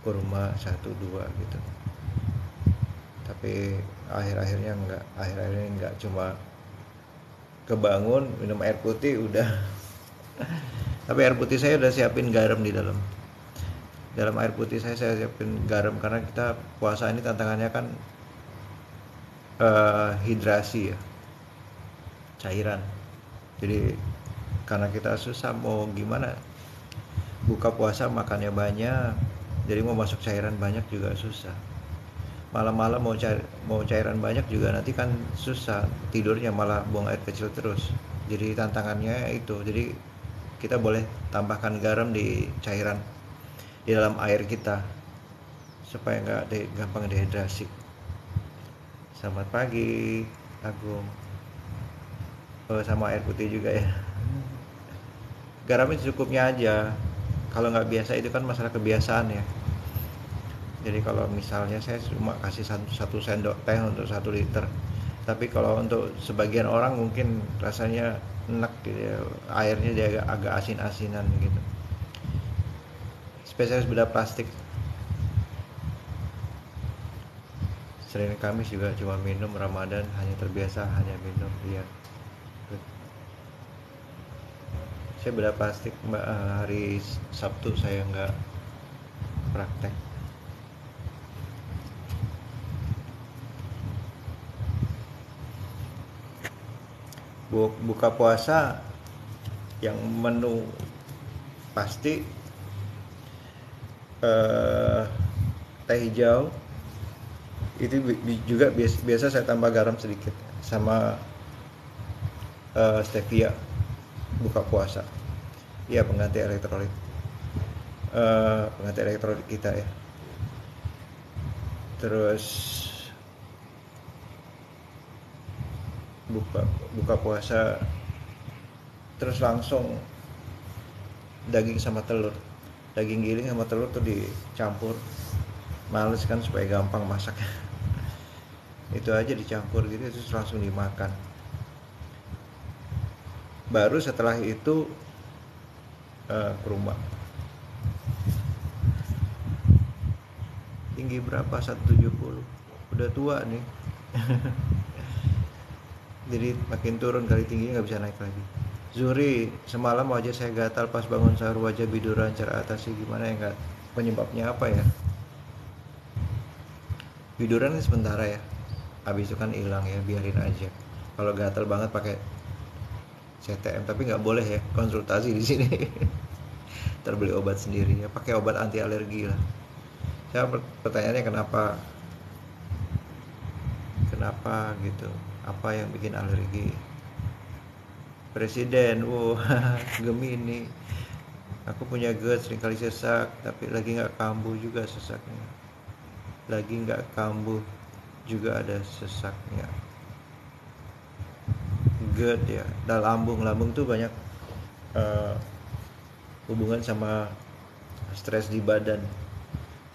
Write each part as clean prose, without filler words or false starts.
kurma 1 2 gitu. Tapi akhir-akhirnya enggak, cuma kebangun minum air putih udah. Tapi air putih saya udah siapin garam di dalam air putih saya siapin garam, karena kita puasa ini tantangannya kan hidrasi ya, cairan. Jadi karena kita susah mau gimana, buka puasa makannya banyak, jadi mau masuk cairan banyak juga susah. Malam-malam mau cairan banyak juga nanti kan susah, tidurnya malah buang air kecil terus. Jadi tantangannya itu. Jadi kita boleh tambahkan garam di cairan di dalam air kita supaya nggak gampang dehidrasi. Selamat pagi, Agung. Oh, sama air putih juga ya. Garamnya secukupnya aja. Kalau nggak biasa itu kan masalah kebiasaan ya. Jadi kalau misalnya saya cuma kasih satu sendok teh untuk 1 liter, tapi kalau untuk sebagian orang mungkin rasanya enak gitu ya, airnya dia agak asin-asinan gitu. Spesialis bedah plastik. Senin Kamis juga cuma minum, Ramadan hanya terbiasa hanya minum. Iya. Saya bedah plastik hari Sabtu saya nggak praktek. Buka puasa yang menu pasti teh hijau itu juga biasa saya tambah garam sedikit sama stevia. Buka puasa ya, pengganti elektrolit kita ya. Terus buka puasa terus langsung daging sama telur, daging giling sama telur tuh dicampur. Males kan supaya gampang masaknya. Itu aja dicampur gitu terus langsung dimakan. Baru setelah itu kurma. Tinggi berapa? 170. Udah tua nih. Jadi makin turun kali tingginya, nggak bisa naik lagi. Zuri, semalam wajah saya gatal pas bangun sahur, wajah biduran, cara atasi gimana ya, nggak, penyebabnya apa ya? Biduran ini sementara ya, habis itu kan hilang ya, biarin aja. Kalau gatal banget pakai CTM, tapi nggak boleh ya konsultasi di sini. Terbeli obat sendiri ya, pakai obat anti alergi lah. Saya pertanyaannya kenapa gitu, apa yang bikin alergi? Presiden, Gemini, aku punya GERD, seringkali sesak, tapi lagi nggak kambuh juga sesaknya, ada sesaknya. GERD ya, dan lambung tuh banyak hubungan sama stres di badan.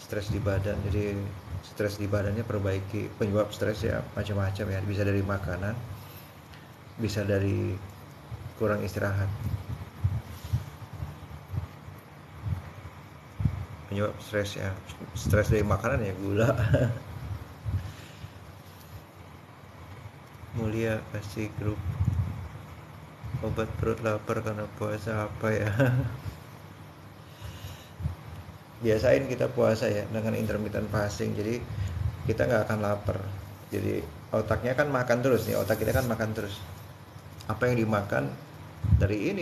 Jadi stres di badannya perbaiki. Penyebab stres ya macam-macam ya, bisa dari makanan, bisa dari kurang istirahat. Penyebab stres dari makanan ya gula. Mulia kasih grup obat perut lapar karena puasa apa ya? Biasain kita puasa ya dengan intermittent fasting, jadi kita nggak akan lapar. Jadi otaknya kan makan terus nih, otak kita kan makan terus. Apa yang dimakan dari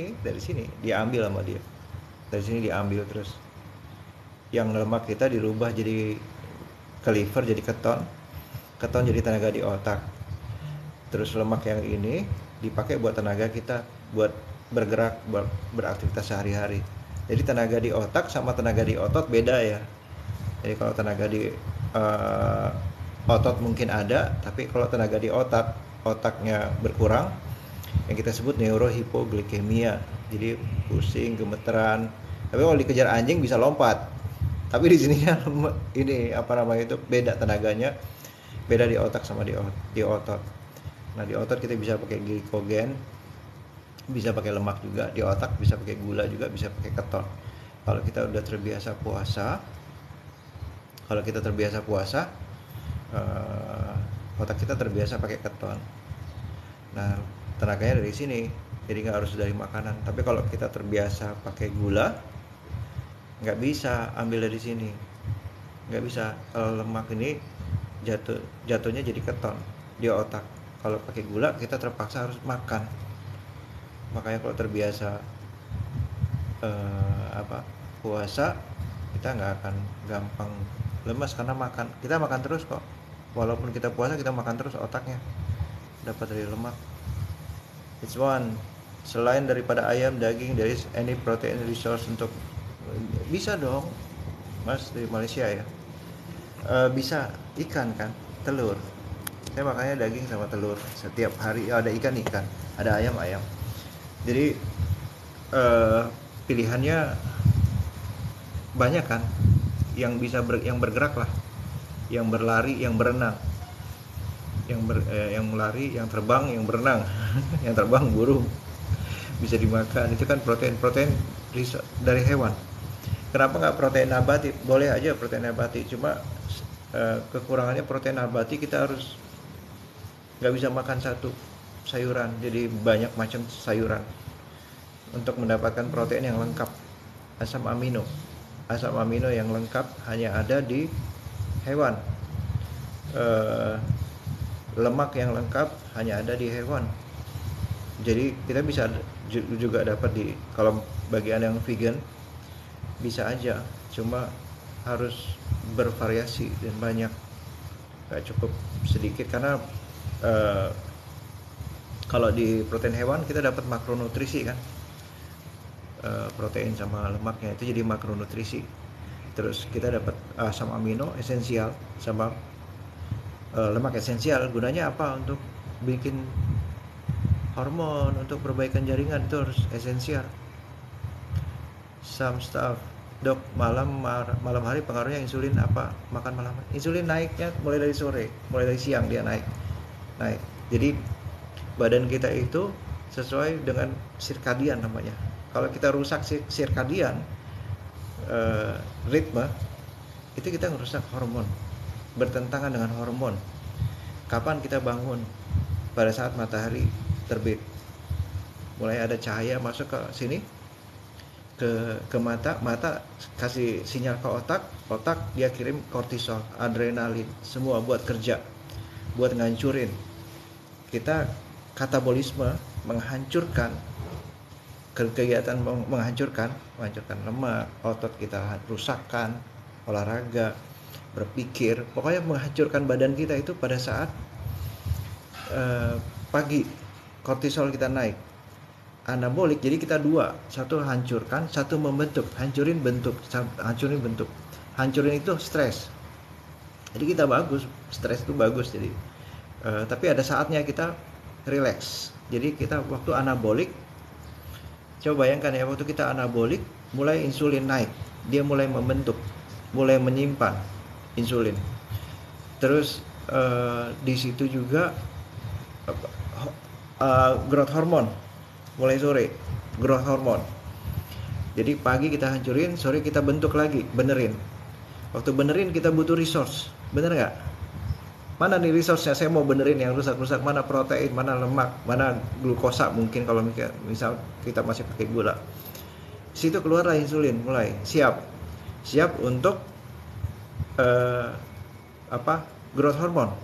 sini diambil sama dia, dari sini diambil terus. Yang lemak kita dirubah jadi ke liver, jadi keton jadi tenaga di otak. Terus lemak yang ini dipakai buat tenaga kita, buat bergerak, buat beraktivitas sehari-hari. Jadi tenaga di otak sama tenaga di otot beda ya. Jadi kalau tenaga di otot mungkin ada, tapi kalau tenaga di otaknya berkurang, yang kita sebut neurohipoglikemia. Jadi pusing, gemeteran. Tapi kalau dikejar anjing bisa lompat. Tapi di sini ini itu beda tenaganya, beda di otak sama di otot. Nah di otot kita bisa pakai glikogen, bisa pakai lemak juga. Di otak bisa pakai gula juga, bisa pakai keton. Kalau kita udah terbiasa puasa, Kalau kita terbiasa puasa, otak kita terbiasa pakai keton. Nah, tenaganya dari sini, jadi nggak harus dari makanan. Tapi kalau kita terbiasa pakai gula, nggak bisa ambil dari sini, nggak bisa. Kalau lemak ini jatuhnya jadi keton di otak. Kalau pakai gula kita terpaksa harus makan. Makanya kalau terbiasa puasa, kita nggak akan gampang lemas karena kita makan terus kok. Walaupun kita puasa, kita makan terus, otaknya dapat dari lemak. It's one. Selain daripada ayam, daging, there is any protein resource untuk bisa dong, Mas dari Malaysia ya. Bisa ikan kan, telur. Saya makanya daging sama telur setiap hari. Ada ikan, ada ayam. Jadi pilihannya banyak kan, yang bisa yang bergerak lah, yang berlari, yang berenang, yang melari, yang terbang, yang berenang. Yang terbang burung bisa dimakan, itu kan protein dari hewan. Kenapa nggak protein nabati? Boleh aja protein nabati, cuma kekurangannya protein nabati kita harus nggak bisa makan satu sayuran, jadi banyak macam sayuran untuk mendapatkan protein yang lengkap. Asam amino yang lengkap hanya ada di hewan. Lemak yang lengkap hanya ada di hewan. Jadi kita bisa juga dapat kalau bagian yang vegan bisa aja, cuma harus bervariasi dan banyak, gak cukup sedikit. Karena kalau di protein hewan kita dapat makronutrisi kan, protein sama lemaknya itu jadi makronutrisi. Terus kita dapat asam amino esensial sama lemak esensial. Gunanya apa? Untuk bikin hormon, untuk perbaikan jaringan, itu harus esensial. Some stuff. Dok, malam hari pengaruhnya insulin apa? Makan malam. Insulin naiknya mulai dari sore, mulai dari siang dia naik. Jadi badan kita itu sesuai dengan sirkadian namanya. Kalau kita rusak sirkadian ritme, itu kita merusak hormon, bertentangan dengan hormon. Kapan kita bangun? Pada saat matahari terbit, mulai ada cahaya masuk ke sini, ke mata kasih sinyal ke otak dia kirim kortisol, adrenalin, semua buat kerja, buat ngancurin kita. Katabolisme menghancurkan kegiatan, menghancurkan lemak, otot kita rusakkan, olahraga, berpikir, pokoknya menghancurkan badan kita itu pada saat pagi. Kortisol kita naik, anabolik. Jadi kita dua, satu hancurkan, satu membentuk. Hancurin bentuk. Hancurin itu stres. Jadi kita bagus, stres itu bagus. Jadi tapi ada saatnya kita relax. Jadi kita waktu anabolik, coba bayangkan ya, waktu kita anabolik mulai insulin naik, dia mulai membentuk, mulai menyimpan insulin. Terus di situ juga growth hormone mulai sore, growth hormone. Jadi pagi kita hancurin, sore kita bentuk lagi, benerin. Waktu benerin kita butuh resource, bener nggak? Mana nih resource-nya? Saya mau benerin yang rusak-rusak. Mana protein, mana lemak, mana glukosa mungkin kalau misal kita masih pakai gula. Situ keluarlah insulin, mulai siap untuk growth hormone,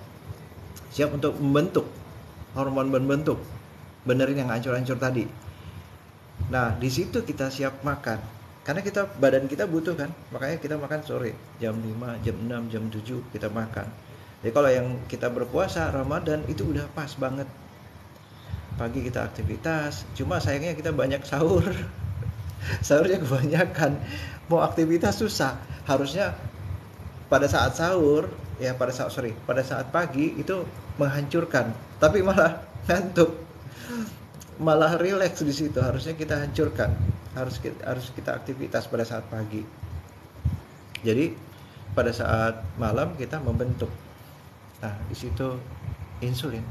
siap untuk membentuk hormon, benerin yang hancur-hancur tadi. Nah di situ kita siap makan, karena badan kita butuh kan, makanya kita makan sore jam 5, jam 6, jam 7 kita makan. Jadi kalau yang kita berpuasa Ramadan itu udah pas banget. Pagi kita aktivitas, cuma sayangnya kita banyak sahur. Sahurnya kebanyakan. Mau aktivitas susah. Harusnya pada saat sahur, pada saat pagi itu menghancurkan, tapi malah ngantuk. Malah rileks di situ. Harusnya kita hancurkan. Harus kita aktivitas pada saat pagi. Jadi pada saat malam kita membentuk. Nah, di situ insulin.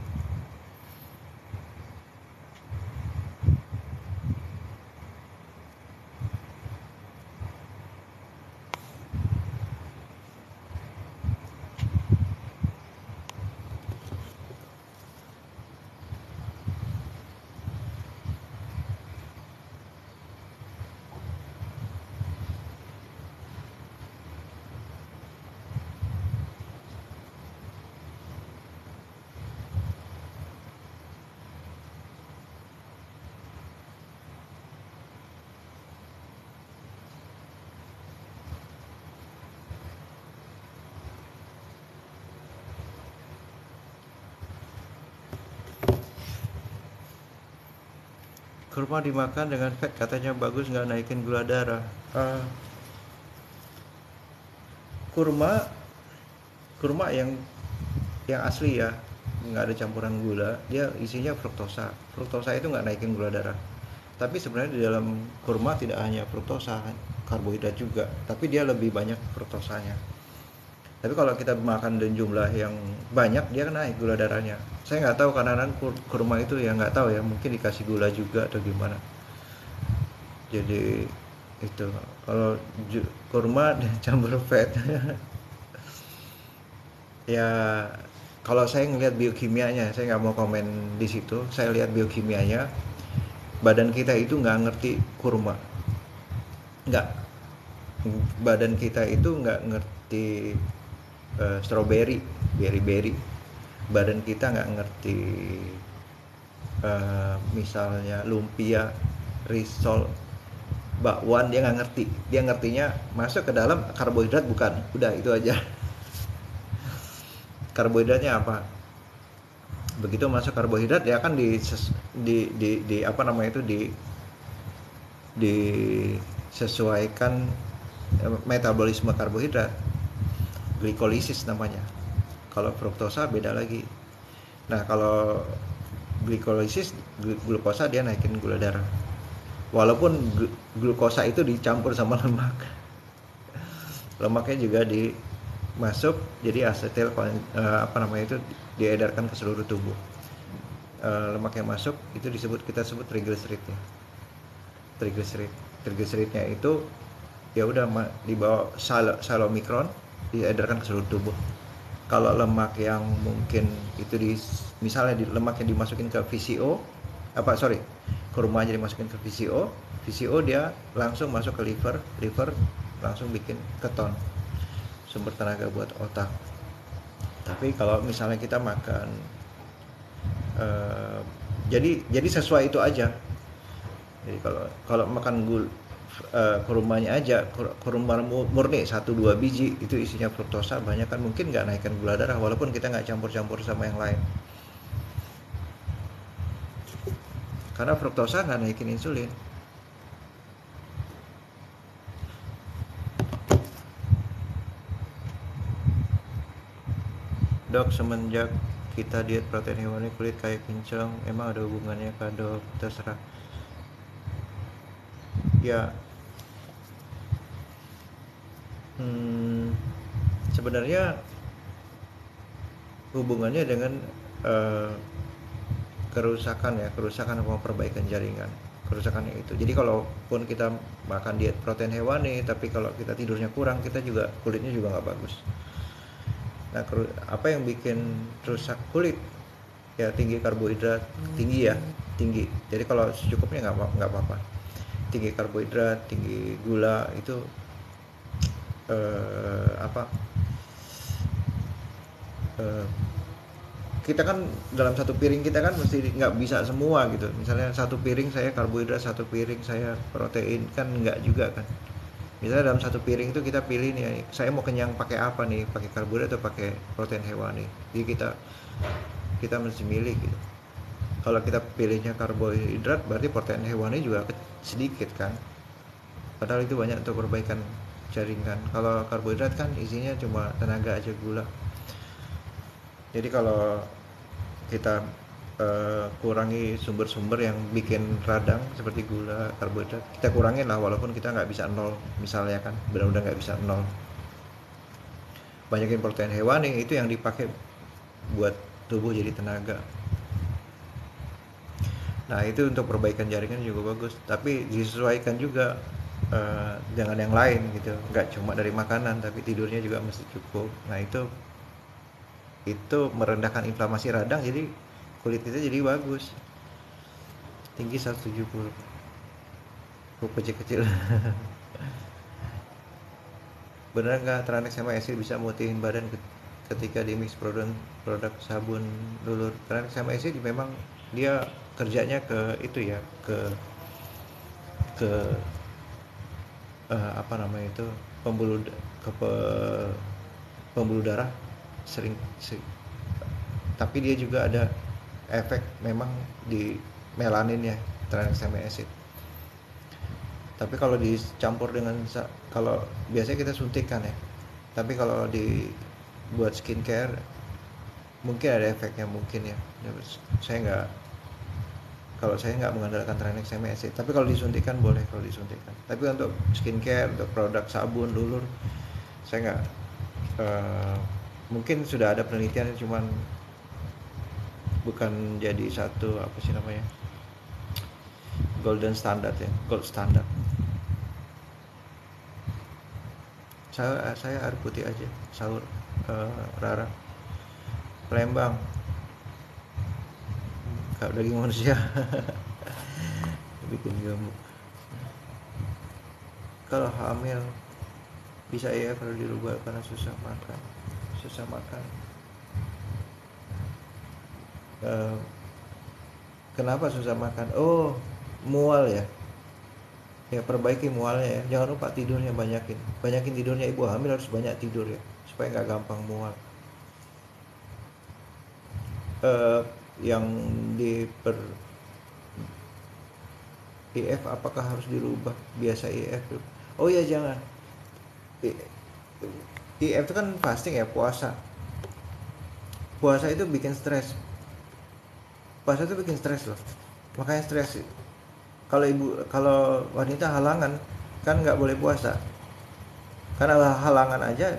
kurma dimakan dengan fat katanya bagus, nggak naikin gula darah. Kurma kurma yang asli ya, nggak ada campuran gula, dia isinya fruktosa. Fruktosa itu nggak naikin gula darah. Tapi sebenarnya di dalam kurma tidak hanya fruktosa, karbohidrat juga, tapi dia lebih banyak fruktosanya. Tapi kalau kita makan dengan jumlah yang banyak, dia naik gula darahnya. Saya nggak tahu karena kurma itu ya nggak tahu ya, mungkin dikasih gula juga atau gimana. Jadi itu kalau kurma campur fat ya, kalau saya ngelihat biokimianya, saya nggak mau komen di situ. Saya lihat biokimianya, badan kita itu nggak ngerti kurma, nggak. Badan kita itu nggak ngerti strawberry, berry. Badan kita nggak ngerti misalnya lumpia, risol, bakwan, dia nggak ngerti. Dia ngertinya masuk ke dalam karbohidrat bukan, udah itu aja. Karbohidratnya apa? Begitu masuk karbohidrat ya kan di apa namanya itu disesuaikan metabolisme karbohidrat, glikolisis namanya. Kalau fruktosa beda lagi. Nah kalau glikolisis, glukosa, dia naikin gula darah. Walaupun glukosa itu dicampur sama lemak, lemaknya juga masuk jadi asetil apa namanya itu diedarkan ke seluruh tubuh. Lemak yang masuk itu kita sebut triglycerid ya. Triglyceridnya itu ya udah di bawah salomikron, diedarkan ke seluruh tubuh. Kalau lemak yang mungkin itu misalnya lemak yang dimasukin ke VCO, kurma aja dimasukin ke VCO dia langsung masuk ke liver langsung bikin keton, sumber tenaga buat otak. Tapi kalau misalnya kita makan jadi sesuai itu aja. Jadi kalau makan kurmanya aja, kurma murni 1-2 biji itu isinya fruktosa banyak kan, mungkin nggak naikkan gula darah walaupun kita nggak campur-campur sama yang lain. Karena fruktosa nggak naikin insulin. Dok, semenjak kita diet protein hewani kulit kayak kinclong, emang ada hubungannya kah dok? Terserah. Ya, sebenarnya hubungannya dengan kerusakan atau perbaikan jaringan, kerusakannya itu. Jadi kalaupun kita makan diet protein hewani tapi kalau kita tidurnya kurang, kita juga kulitnya juga nggak bagus. Nah, apa yang bikin rusak kulit? Ya tinggi karbohidrat, tinggi. Jadi kalau secukupnya nggak apa-apa. Tinggi karbohidrat, tinggi gula itu kita kan dalam satu piring kita kan mesti nggak bisa semua gitu. Misalnya satu piring saya karbohidrat, satu piring saya protein, kan nggak juga kan. Misalnya dalam satu piring itu kita pilih nih, saya mau kenyang pakai apa nih, pakai karbohidrat atau pakai protein hewani. Jadi kita mesti milih gitu. Kalau kita pilihnya karbohidrat berarti protein hewani juga sedikit kan. Padahal itu banyak untuk perbaikan jaringan. Kalau karbohidrat kan isinya cuma tenaga aja, gula. Jadi kalau kita kurangi sumber-sumber yang bikin radang seperti gula, karbohidrat, kita kurangin lah walaupun kita nggak bisa 0 misalnya kan, benar-benar nggak bisa 0. Banyakin protein hewani, itu yang dipakai buat tubuh jadi tenaga. Nah itu untuk perbaikan jaringan juga bagus, tapi disesuaikan juga dengan yang lain gitu, nggak cuma dari makanan tapi tidurnya juga mesti cukup. Nah itu merendahkan inflamasi radang, jadi kulit kita jadi bagus. Tinggi 170, kuku kecil-kecil. Benar nggak tranexamic acid bisa mutihin badan ketika di mix produk sabun dulur? Tranexamic acid memang dia kerjanya ke itu ya, ke apa namanya itu, pembuluh darah sering, tapi dia juga ada efek memang di melanin ya. tranexamic acid. Tapi kalau dicampur dengan, kalau biasanya kita suntikan ya, tapi kalau buat skincare mungkin ada efeknya mungkin ya. Kalau saya nggak mengandalkan tranexamic acid, tapi kalau disuntikan boleh, kalau disuntikan. Tapi untuk skincare, untuk produk sabun, lulur, saya nggak. Mungkin sudah ada penelitian, cuman bukan jadi satu apa sih namanya, golden standard ya, gold standard. Saya air putih aja sahur. Rara Palembang, kalau daging manusia bikin gemuk. Kalau hamil bisa ya kalau dirubah karena susah makan. Kenapa susah makan? Oh, mual ya. Ya perbaiki mualnya ya. Jangan lupa tidurnya banyakin tidurnya. Ibu hamil harus banyak tidur ya, supaya nggak gampang mual. Yang di IF apakah harus dirubah? Biasa IF. Oh ya jangan. IF itu kan fasting ya, puasa. Puasa itu bikin stres. Puasa itu bikin stres loh. Makanya stres. Kalau wanita halangan kan nggak boleh puasa. Karena halangan aja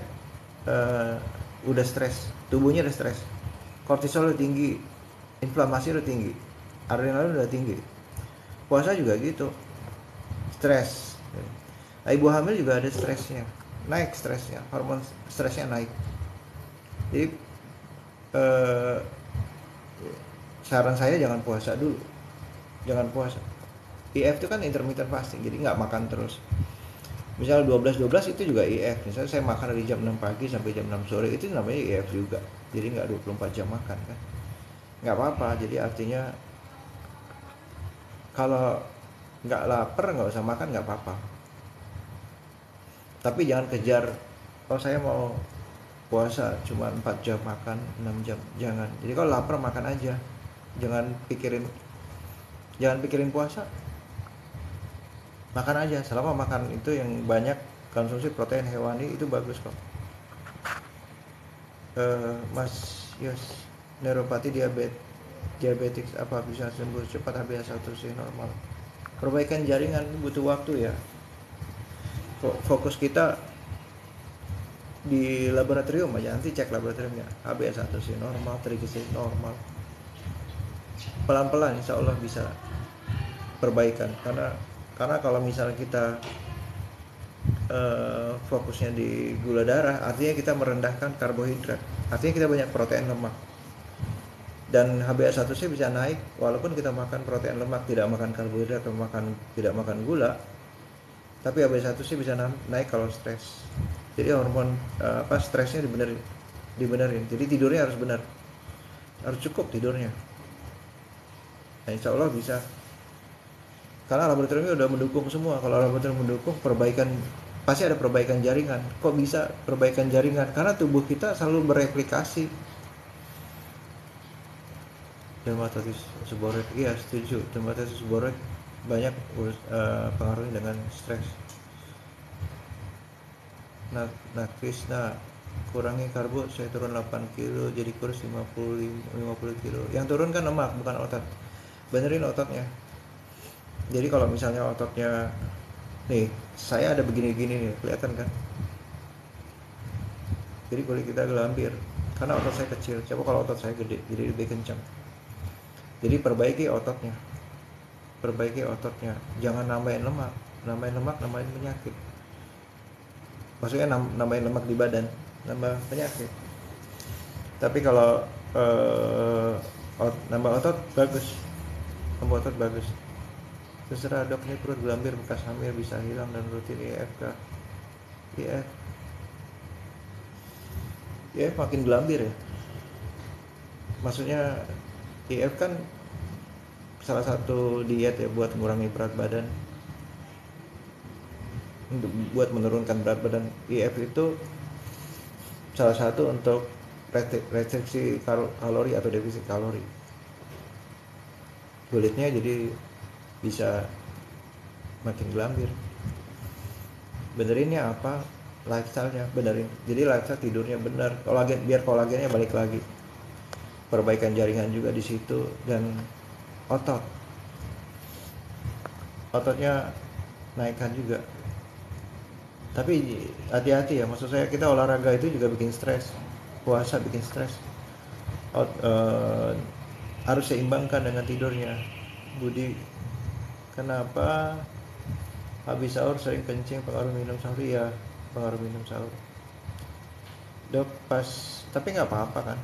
udah stres, tubuhnya udah stres. Kortisol udah tinggi, inflamasi udah tinggi, adrenalin udah tinggi. Puasa juga gitu, stres. Nah, ibu hamil juga ada stresnya, naik stresnya, hormon stresnya naik. Jadi saran saya jangan puasa dulu, jangan puasa. IF itu kan intermittent fasting, jadi nggak makan terus. Misalnya 12-12 itu juga IF. Misalnya saya makan dari jam 6 pagi sampai jam 6 sore, itu namanya IF juga. Jadi nggak 24 jam makan kan. Nggak apa-apa, jadi artinya kalau nggak lapar nggak usah makan, nggak apa-apa. Tapi jangan kejar, kalau saya mau puasa cuma 4 jam makan, 6 jam, jangan. Jadi kalau lapar makan aja, jangan pikirin puasa. Makan aja, selama makan itu yang banyak konsumsi protein hewani itu bagus kok. Mas Yos, neuropati diabetik apa bisa sembuh cepat HbA1c normal? Perbaikan jaringan butuh waktu ya. Fokus kita di laboratorium aja, nanti cek laboratoriumnya, HbA1c normal, trigliserid normal. Pelan-pelan insya Allah bisa perbaikan, karena kalau misalnya kita fokusnya di gula darah, artinya kita merendahkan karbohidrat, artinya kita banyak protein lemak. Dan HbA1c bisa naik walaupun kita makan protein lemak, tidak makan karbohidrat atau tidak makan gula, tapi HbA1c bisa naik kalau stres. Jadi hormon stresnya dibenerin. Jadi tidurnya harus benar, harus cukup tidurnya. Nah, insya Allah bisa. Karena laboratoriumnya udah mendukung semua. Kalau laboratorium mendukung pasti ada perbaikan jaringan. Kok bisa perbaikan jaringan? Karena tubuh kita selalu bereplikasi. Dermatitis seborrheic, iya setuju. Dermatitis seborrheic banyak pengaruhnya dengan stres. Nah Krisna, kurangi karbo, saya turun 8 kilo jadi kurus 50 kilo. Yang turun kan lemak bukan otot. Benerin ototnya. Jadi kalau misalnya ototnya nih, saya ada begini-gini nih, kelihatan kan? Jadi kulit kita gelambir karena otot saya kecil. Coba kalau otot saya gede, jadi lebih kencang. Jadi perbaiki ototnya. Jangan nambahin lemak nambahin penyakit. Maksudnya nambahin lemak di badan, nambah penyakit. Tapi kalau nambah otot bagus. Terserah dok, ini perut gelambir bekas hamil bisa hilang dan rutin IF kah? IF makin gelambir ya. Maksudnya IF kan salah satu diet ya buat mengurangi berat badan, buat menurunkan berat badan. IF itu salah satu untuk restriksi kalori atau defisit kalori. Kulitnya jadi bisa makin gelambir. Benerinnya apa? Lifestyle-nya benerin. Jadi lifestyle tidurnya benar, kolagen, biar kolagennya balik lagi, perbaikan jaringan juga di situ, dan ototnya naikkan juga. Tapi hati-hati ya, maksud saya kita olahraga itu juga bikin stres, puasa bikin stres. Harus seimbangkan dengan tidurnya. Budi, kenapa habis sahur sering kencing, pengaruh minum sahur? Ya, pengaruh minum sahur. Dok, pas, tapi nggak apa-apa kan?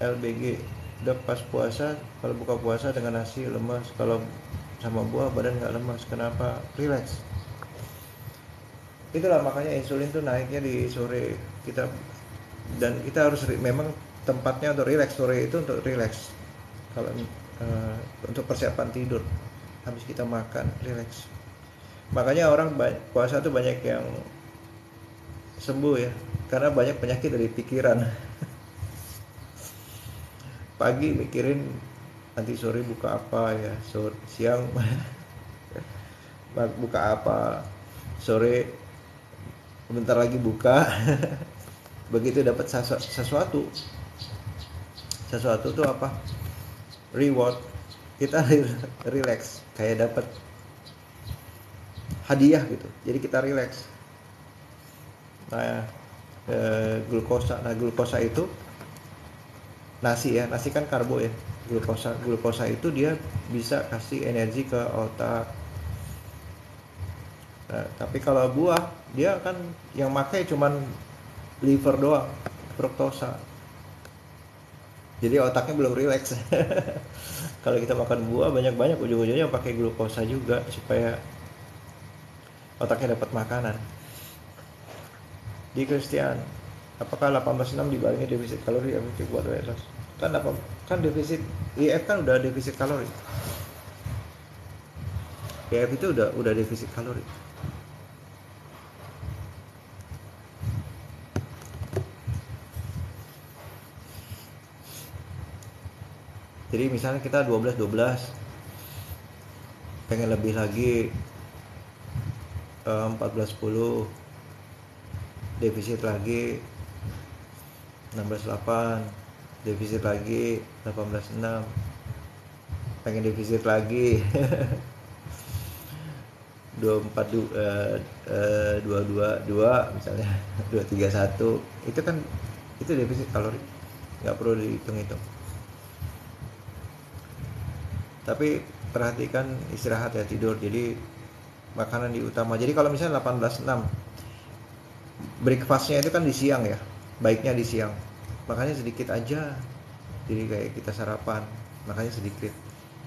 LBG, dok, pas puasa, kalau buka puasa dengan nasi lemas, kalau sama buah badan nggak lemas, kenapa? Relax. Itulah makanya insulin tuh naiknya di sore kita, dan kita harus memang tempatnya untuk relax. Sore itu untuk relax. Kalau untuk persiapan tidur, habis kita makan relax. Makanya orang puasa tuh banyak yang sembuh ya, karena banyak penyakit dari pikiran. Pagi mikirin nanti sore buka apa ya, siang buka apa, sore bentar lagi buka. Begitu dapat sesuatu tuh apa, reward, kita relax, kayak dapat hadiah gitu, jadi kita relax. Nah, glukosa itu nasi ya, nasi kan karbo ya. Glukosa itu dia bisa kasih energi ke otak. Nah, tapi kalau buah dia kan yang makai cuman liver doang, fruktosa. Jadi otaknya belum rileks. Kalau kita makan buah banyak-banyak, ujung-ujungnya pakai glukosa juga supaya otaknya dapat makanan. Di Christian, apakah 18.6 dibarengi defisit kalori efektif buat weight loss? Kan defisit IF kan udah defisit kalori. IF itu udah defisit kalori. Jadi misalnya kita 12 pengen lebih lagi, 14-10 defisit lagi, 16-8 defisit lagi, 18-6 pengen defisit lagi. 2-2 misalnya, 2-3-1 itu kan, itu defisit kalori, nggak perlu dihitung-hitung. Tapi perhatikan istirahat ya, tidur. Jadi makanan di utama. Jadi kalau misalnya 18-6, breakfastnya itu kan di siang ya, baiknya di siang, makanya sedikit aja. Jadi kayak kita sarapan, makanya sedikit.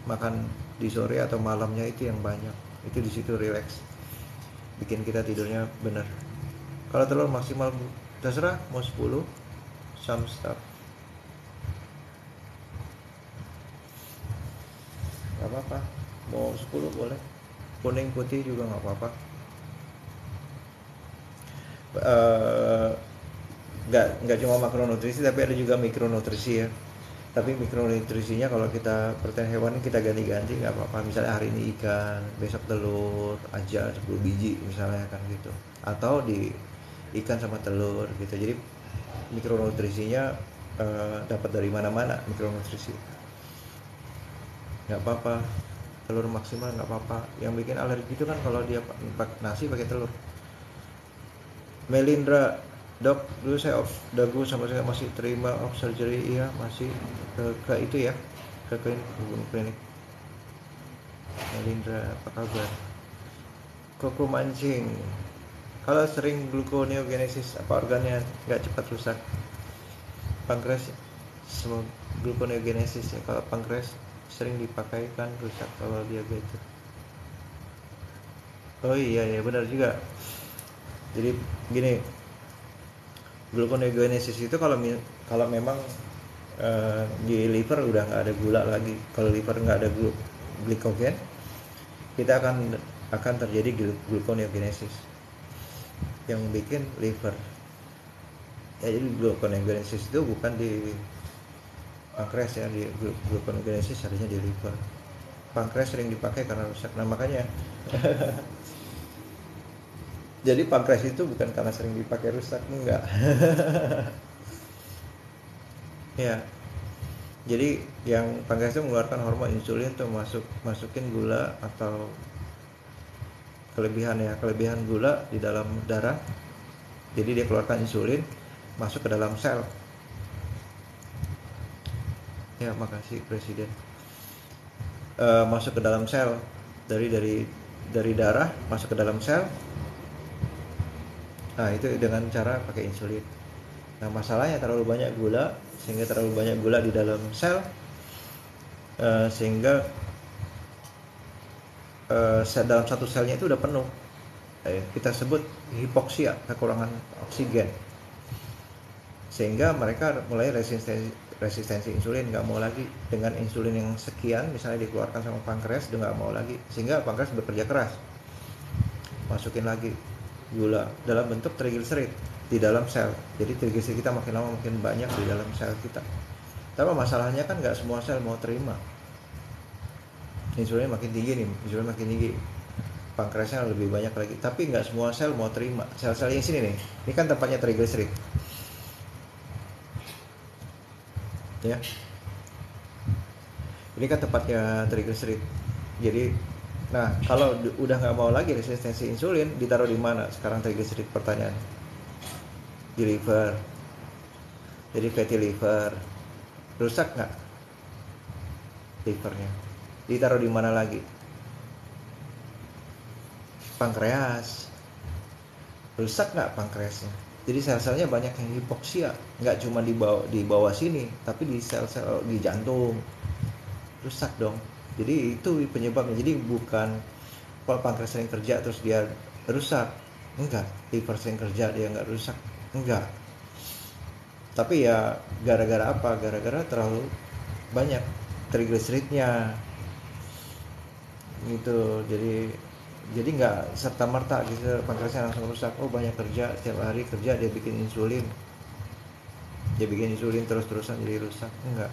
Makan di sore atau malamnya itu yang banyak, itu di situ relax, bikin kita tidurnya bener. Kalau telur maksimal terserah, mau 10, some stuff nggak apa-apa, mau 10 boleh, kuning putih juga nggak apa-apa. Nggak cuma makronutrisi, tapi ada juga mikronutrisi ya. Tapi mikronutrisinya kalau kita pertanian hewan kita ganti-ganti nggak apa-apa. Misalnya hari ini ikan, besok telur aja 10 biji misalnya kan gitu, atau di ikan sama telur gitu. Jadi mikronutrisinya dapat dari mana-mana mikronutrisi, nggak apa-apa. Telur maksimal nggak apa-apa. Yang bikin alergi itu kan kalau dia nasi pakai telur. Melindra, dok, dulu saya off dagu sama saya masih terima off surgery. Iya masih ke itu ya, ke klinik. Melindra, apa kabar? Koko mancing, kalau sering gluconeogenesis, apa organnya nggak cepat rusak? Pankreas, semua gluconeogenesis ya. Kalau pankreas sering dipakai kan rusak kalau diabetes. Oh iya ya, benar juga. Jadi gini, gluconeogenesis itu kalau memang di liver udah nggak ada gula lagi. Kalau liver nggak ada glikogen, kita akan terjadi gluconeogenesis yang bikin liver ya. Jadi gluconeogenesis itu bukan di pankreas ya, di gluconeogenesis adanya di liver. pankreas sering dipakai karena rusak. Nah makanya jadi pankreas itu bukan karena sering dipakai rusak, enggak. Ya, jadi yang pankreas itu mengeluarkan hormon insulin tuh masukin gula atau kelebihan gula di dalam darah. Jadi dia keluarkan insulin masuk ke dalam sel. Ya, makasih Presiden. Masuk ke dalam sel dari darah masuk ke dalam sel. Nah, itu dengan cara pakai insulin. Nah, masalahnya terlalu banyak gula, sehingga terlalu banyak gula di dalam sel, sehingga dalam satu selnya itu udah penuh. Kita sebut hipoksia, kekurangan oksigen. Sehingga mereka mulai resistensi insulin, nggak mau lagi dengan insulin yang sekian, misalnya dikeluarkan sama pankreas, dia nggak mau lagi. Sehingga pankreas bekerja keras, masukin lagi gula dalam bentuk trigliserid di dalam sel. Jadi trigliserid kita makin lama makin banyak di dalam sel kita. Tapi masalahnya kan nggak semua sel mau terima. Insulinnya makin tinggi nih, insulin makin tinggi, pankreasnya lebih banyak lagi. Tapi nggak semua sel mau terima. Sel-sel yang sini nih, ini kan tempatnya trigliserid. Ya, ini kan tempatnya trigliserid. Jadi, nah kalau udah nggak mau lagi resistensi insulin, ditaruh di mana sekarang trigliserid? Pertanyaan. Di liver. Jadi fatty liver. Rusak nggak livernya? Ditaruh di mana lagi? Pankreas. Rusak nggak pankreasnya? Jadi sel-selnya banyak yang hipoksia, nggak cuma di bawah sini, tapi di sel-sel di jantung. Rusak dong. Jadi itu penyebabnya. Jadi bukan kalau pankreas sering kerja terus dia rusak, enggak. Liver sering kerja dia nggak rusak, enggak. Tapi ya gara-gara apa? Gara-gara terlalu banyak trigliseridnya gitu. Jadi nggak serta merta gitu pankreasnya langsung rusak. Oh, banyak kerja, setiap hari kerja dia bikin insulin terus-terusan jadi rusak. Enggak.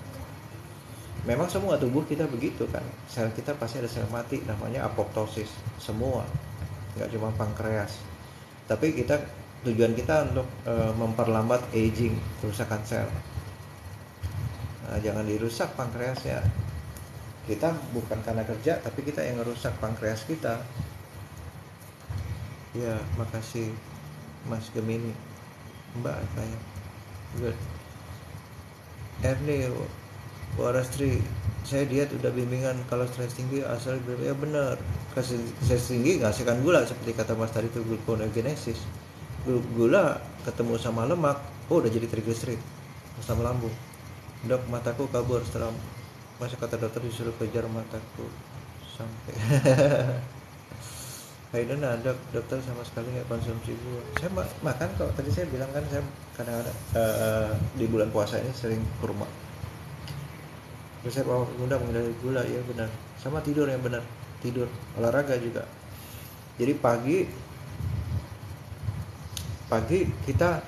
Memang semua tubuh kita begitu kan, sel kita pasti ada sel mati, namanya apoptosis semua, nggak cuma pankreas. Tapi tujuan kita untuk memperlambat aging, kerusakan sel. Nah, jangan dirusak pankreasnya. Kita bukan karena kerja, tapi kita yang ngerusak pankreas kita. Ya, makasih Mas Gemini. Mbak kayak good. Ernie Warastri, saya diet udah bimbingan kalau stres tinggi asal ya benar. Stres tinggi ngasihkan gula seperti kata Mas tadi itu gluconeogenesis. Gula ketemu sama lemak, oh udah jadi trigliserid, asam lambung. Dok, mataku kabur setelah masa kata dokter disuruh kejar mataku sampai Hayden ada dokter sama sekali nggak konsumsi buah. Saya makan kok, tadi saya bilang kan saya kadang-kadang di bulan puasa ini sering kurma. Terus saya bawa bunda menghindari gula, ya benar. Sama tidur yang benar, tidur, olahraga juga. Jadi pagi kita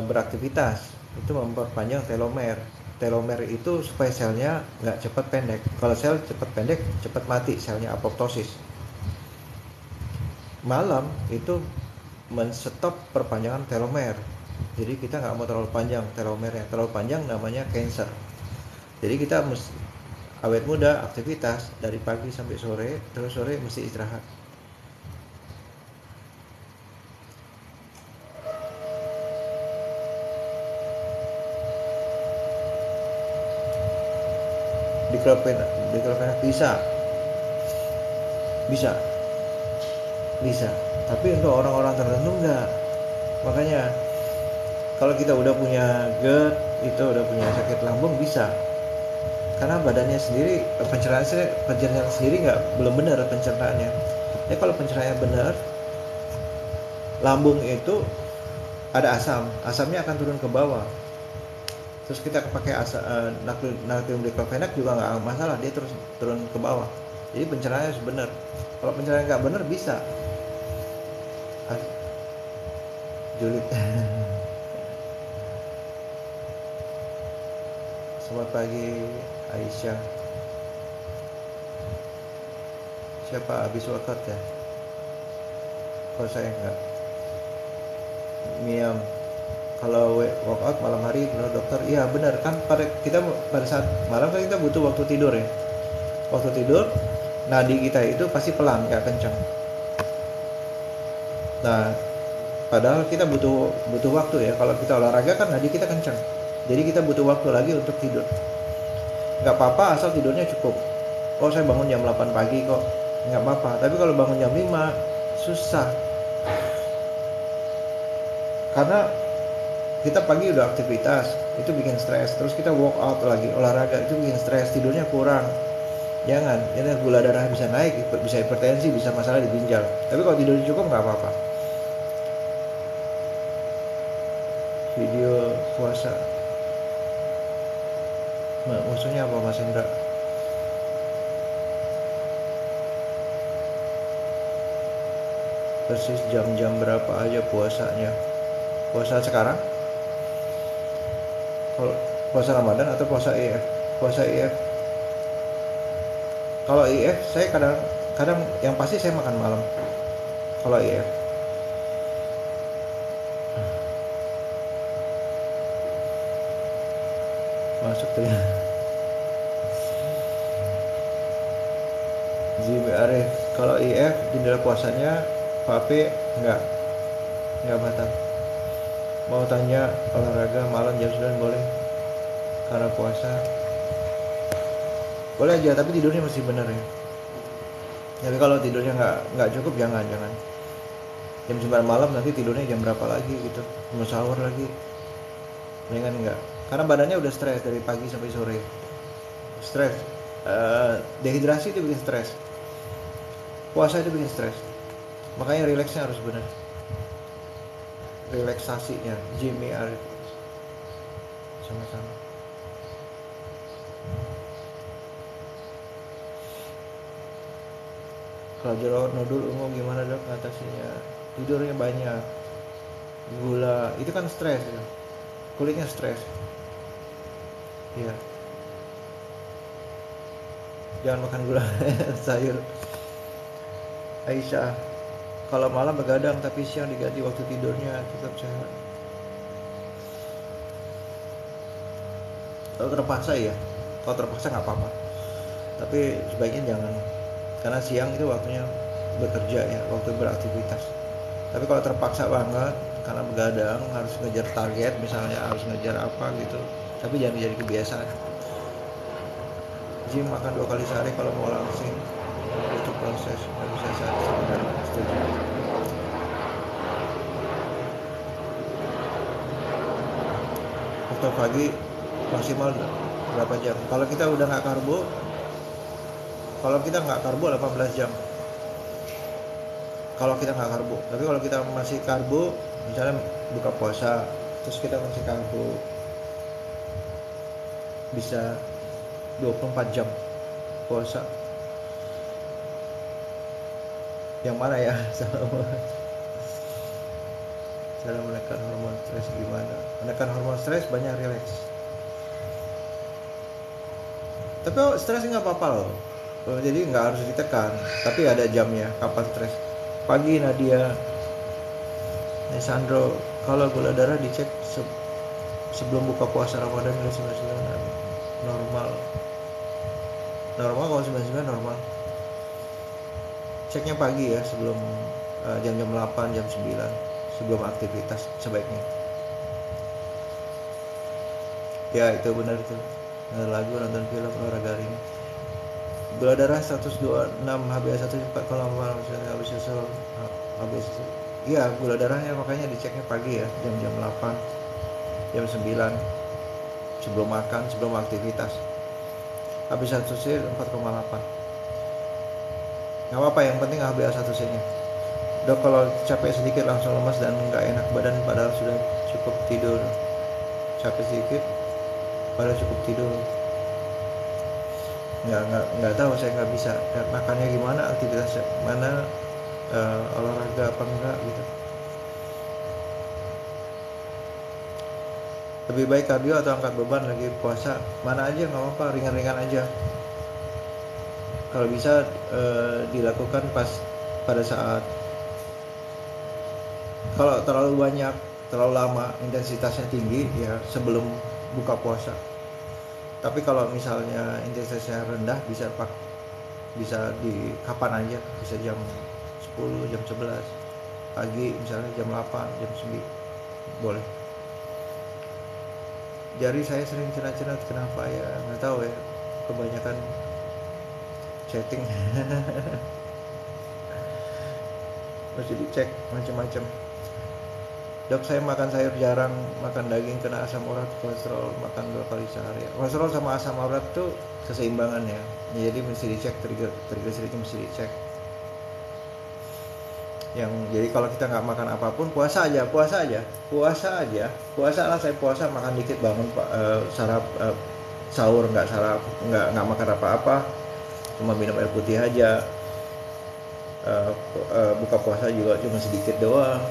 beraktivitas itu memperpanjang telomer. Telomer itu supaya selnya nggak cepat pendek. Kalau sel cepat pendek, cepat mati, selnya apoptosis. Malam itu menstop perpanjangan telomer. Jadi kita nggak mau terlalu panjang telomernya. Terlalu panjang namanya cancer. Jadi kita awet muda, aktivitas dari pagi sampai sore, terus sore mesti istirahat. Diklofenak bisa, tapi untuk orang-orang tertentu enggak. Makanya kalau kita udah punya GERD, itu udah punya sakit lambung bisa, karena badannya sendiri pencernaan sendiri belum benar pencernaannya. Ya kalau pencernaannya benar, lambung itu ada asamnya akan turun ke bawah. Terus kita pakai natrium diklofenak juga nggak masalah, dia terus turun ke bawah. Jadi pencernaannya harus benar. Kalau pencernaan nggak benar bisa julid. Selamat pagi Aisyah. siapa habis workout ya? Kalau saya enggak. Miam. Kalau workout malam hari menurut dokter, iya benar kan, pada saat malam kan kita butuh waktu tidur ya. Waktu tidur nadi kita itu pasti pelan, nggak kencang. Nah, padahal kita butuh waktu ya. Kalau kita olahraga kan nadi kita kencang. Jadi kita butuh waktu lagi untuk tidur. Nggak apa-apa asal tidurnya cukup. Oh, saya bangun jam 8 pagi kok. Nggak apa-apa. Tapi kalau bangun jam 5 susah. Karena kita pagi udah aktivitas, itu bikin stres. Terus kita work out lagi, olahraga, itu bikin stres, tidurnya kurang. Jangan, ini gula darah bisa naik, bisa hipertensi, bisa masalah di ginjal. Tapi kalau tidurnya cukup nggak apa-apa. Video puasa, maksudnya apa Mas Indra? Persis jam-jam berapa aja puasanya? Puasa sekarang? Kalau puasa Ramadan atau puasa IF? Puasa IF. Kalau IF saya kadang yang pasti saya makan malam. Kalau IF masuk tuh ya. Jimmy Arif, kalau IF jendela puasanya Pape nggak batal. Mau tanya olahraga malam jam 9 boleh? Karena puasa boleh aja, tapi tidurnya mesti bener ya. Tapi kalau tidurnya nggak cukup jangan jam 9 malam, nanti tidurnya jam berapa lagi gitu, mau sahur lagi, mendingan enggak. Karena badannya udah stres dari pagi sampai sore, stres. Dehidrasi itu bikin stres, puasa itu bikin stres, makanya rileksnya harus bener, relaksasinya. Jimmy Arif sama-sama. Kalau jerawat nodul ungu gimana dok ngatasinya? Tidurnya banyak, gula itu kan stres ya. Kulitnya stres. Iya. Jangan makan gula sayur. Aisyah, kalau malam begadang tapi siang diganti waktu tidurnya tetap sehat. Kalau terpaksa ya, kalau terpaksa nggak apa-apa. Tapi sebaiknya jangan, karena siang itu waktunya bekerja ya, waktu beraktivitas. Tapi kalau terpaksa banget karena begadang harus ngejar target, misalnya harus ngejar apa gitu, tapi jangan jadi kebiasaan. Jim makan 2 kali sehari kalau mau langsing, butuh proses, nggak bisa saat sebenarnya. Setuju. Waktu pagi maksimal berapa jam? Kalau kita udah nggak karbo, 18 jam. Kalau kita nggak karbo, tapi kalau kita masih karbo, misalnya buka puasa, terus kita masih karbo, bisa 24 jam puasa. Yang mana ya? Cara menekan hormon stres gimana? Menekan hormon stres banyak rileks. Tapi stres nggak apa-apa loh. Jadi nggak harus ditekan, tapi ada jamnya kapan stres. Pagi Nadia, Sandro, kalau gula darah dicek sebelum buka puasa Ramadan nilai 99 normal. Normal kalau 99 normal. Ceknya pagi ya, sebelum jam-jam 8, jam 9, sebelum aktivitas sebaiknya. Ya itu benar itu. Dengar lagu, nonton film, olahraga ringan. Gula darah 126, HbA1c 4 kalau habis susul HbA1c. Iya, gula darahnya makanya diceknya pagi ya, jam-jam 8, jam 9, sebelum makan, sebelum aktivitas. HbA1c 4,8. Nggak apa-apa, yang penting HbA1c nya. Dok, kalau capek sedikit langsung lemas dan nggak enak badan padahal sudah cukup tidur. Capek sedikit padahal cukup tidur. Nggak tahu, saya nggak bisa makannya gimana, aktivitasnya mana, olahraga apa enggak gitu. Lebih baik kardio atau angkat beban lagi puasa? Mana aja nggak apa-apa, ringan-ringan aja. kalau bisa dilakukan pada saat kalau terlalu banyak, terlalu lama, intensitasnya tinggi ya sebelum buka puasa. Tapi kalau misalnya intensitasnya rendah bisa di kapan aja, bisa jam 10, jam 11 pagi, misalnya jam 8, jam 9 boleh. Jadi saya sering cenat-cenat, kenapa ya, nggak tahu ya, kebanyakan chatting. Mesti dicek macam-macam. Dok, saya makan sayur jarang, makan daging kena asam urat, kolesterol, makan 2 kali sehari. Kolesterol sama asam urat tuh keseimbangan ya. Jadi mesti dicek, triglyceridnya mesti dicek. Jadi kalau kita nggak makan apapun, puasa lah, saya puasa, makan dikit, bangun sahur nggak makan apa-apa, cuma minum air putih aja. Buka puasa juga cuma sedikit doang,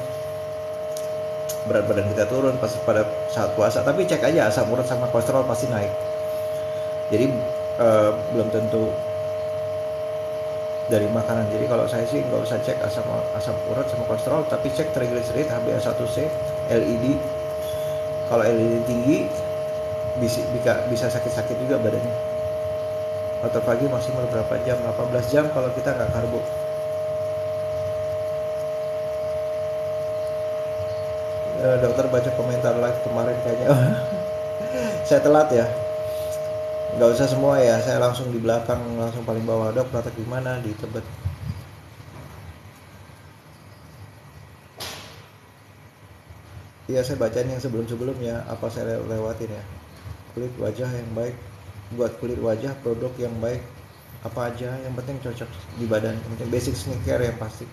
berat badan kita turun pada saat puasa. Tapi cek aja asam urat sama kolesterol pasti naik. Jadi belum tentu dari makanan. Jadi kalau saya sih nggak usah cek asam urat sama kolesterol, tapi cek triglycerid, HbA1c, LED. Kalau LED tinggi bisa sakit-sakit juga badannya. Autofagi maksimal berapa jam? 18 jam kalau kita nggak karbo. Dokter baca komentar live kemarin kayaknya. Saya telat ya. Nggak usah semua ya, saya langsung di belakang, langsung paling bawah. Dok, praktek di mana? Di Tebet. Iya, saya bacain yang sebelum-sebelumnya, apa saya lewatin ya. Kulit wajah yang baik, buat kulit wajah produk yang baik apa aja, yang penting cocok di badan, yang penting basic skincare yang pasti.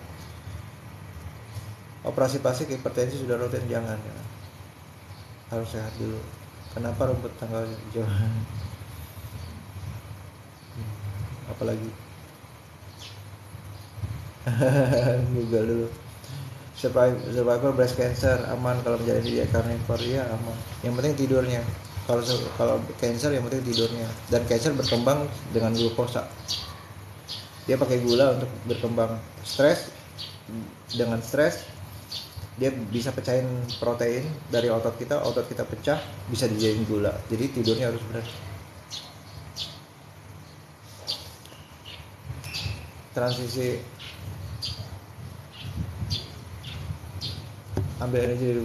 Operasi plastik hipertensi sudah rutin, jangan ya. Harus sehat dulu. Kenapa rumput tanggal hijau? Apalagi Google dulu. Survivor breast cancer aman kalau menjalani diet karnivor, ya aman. Yang penting tidurnya. Kalau cancer yang penting tidurnya. Dan cancer berkembang dengan glukosa. Dia pakai gula untuk berkembang. Dengan stres dia bisa pecahin protein dari otot kita pecah, bisa dijadiin gula. Jadi tidurnya harus benar. Transisi ambil energi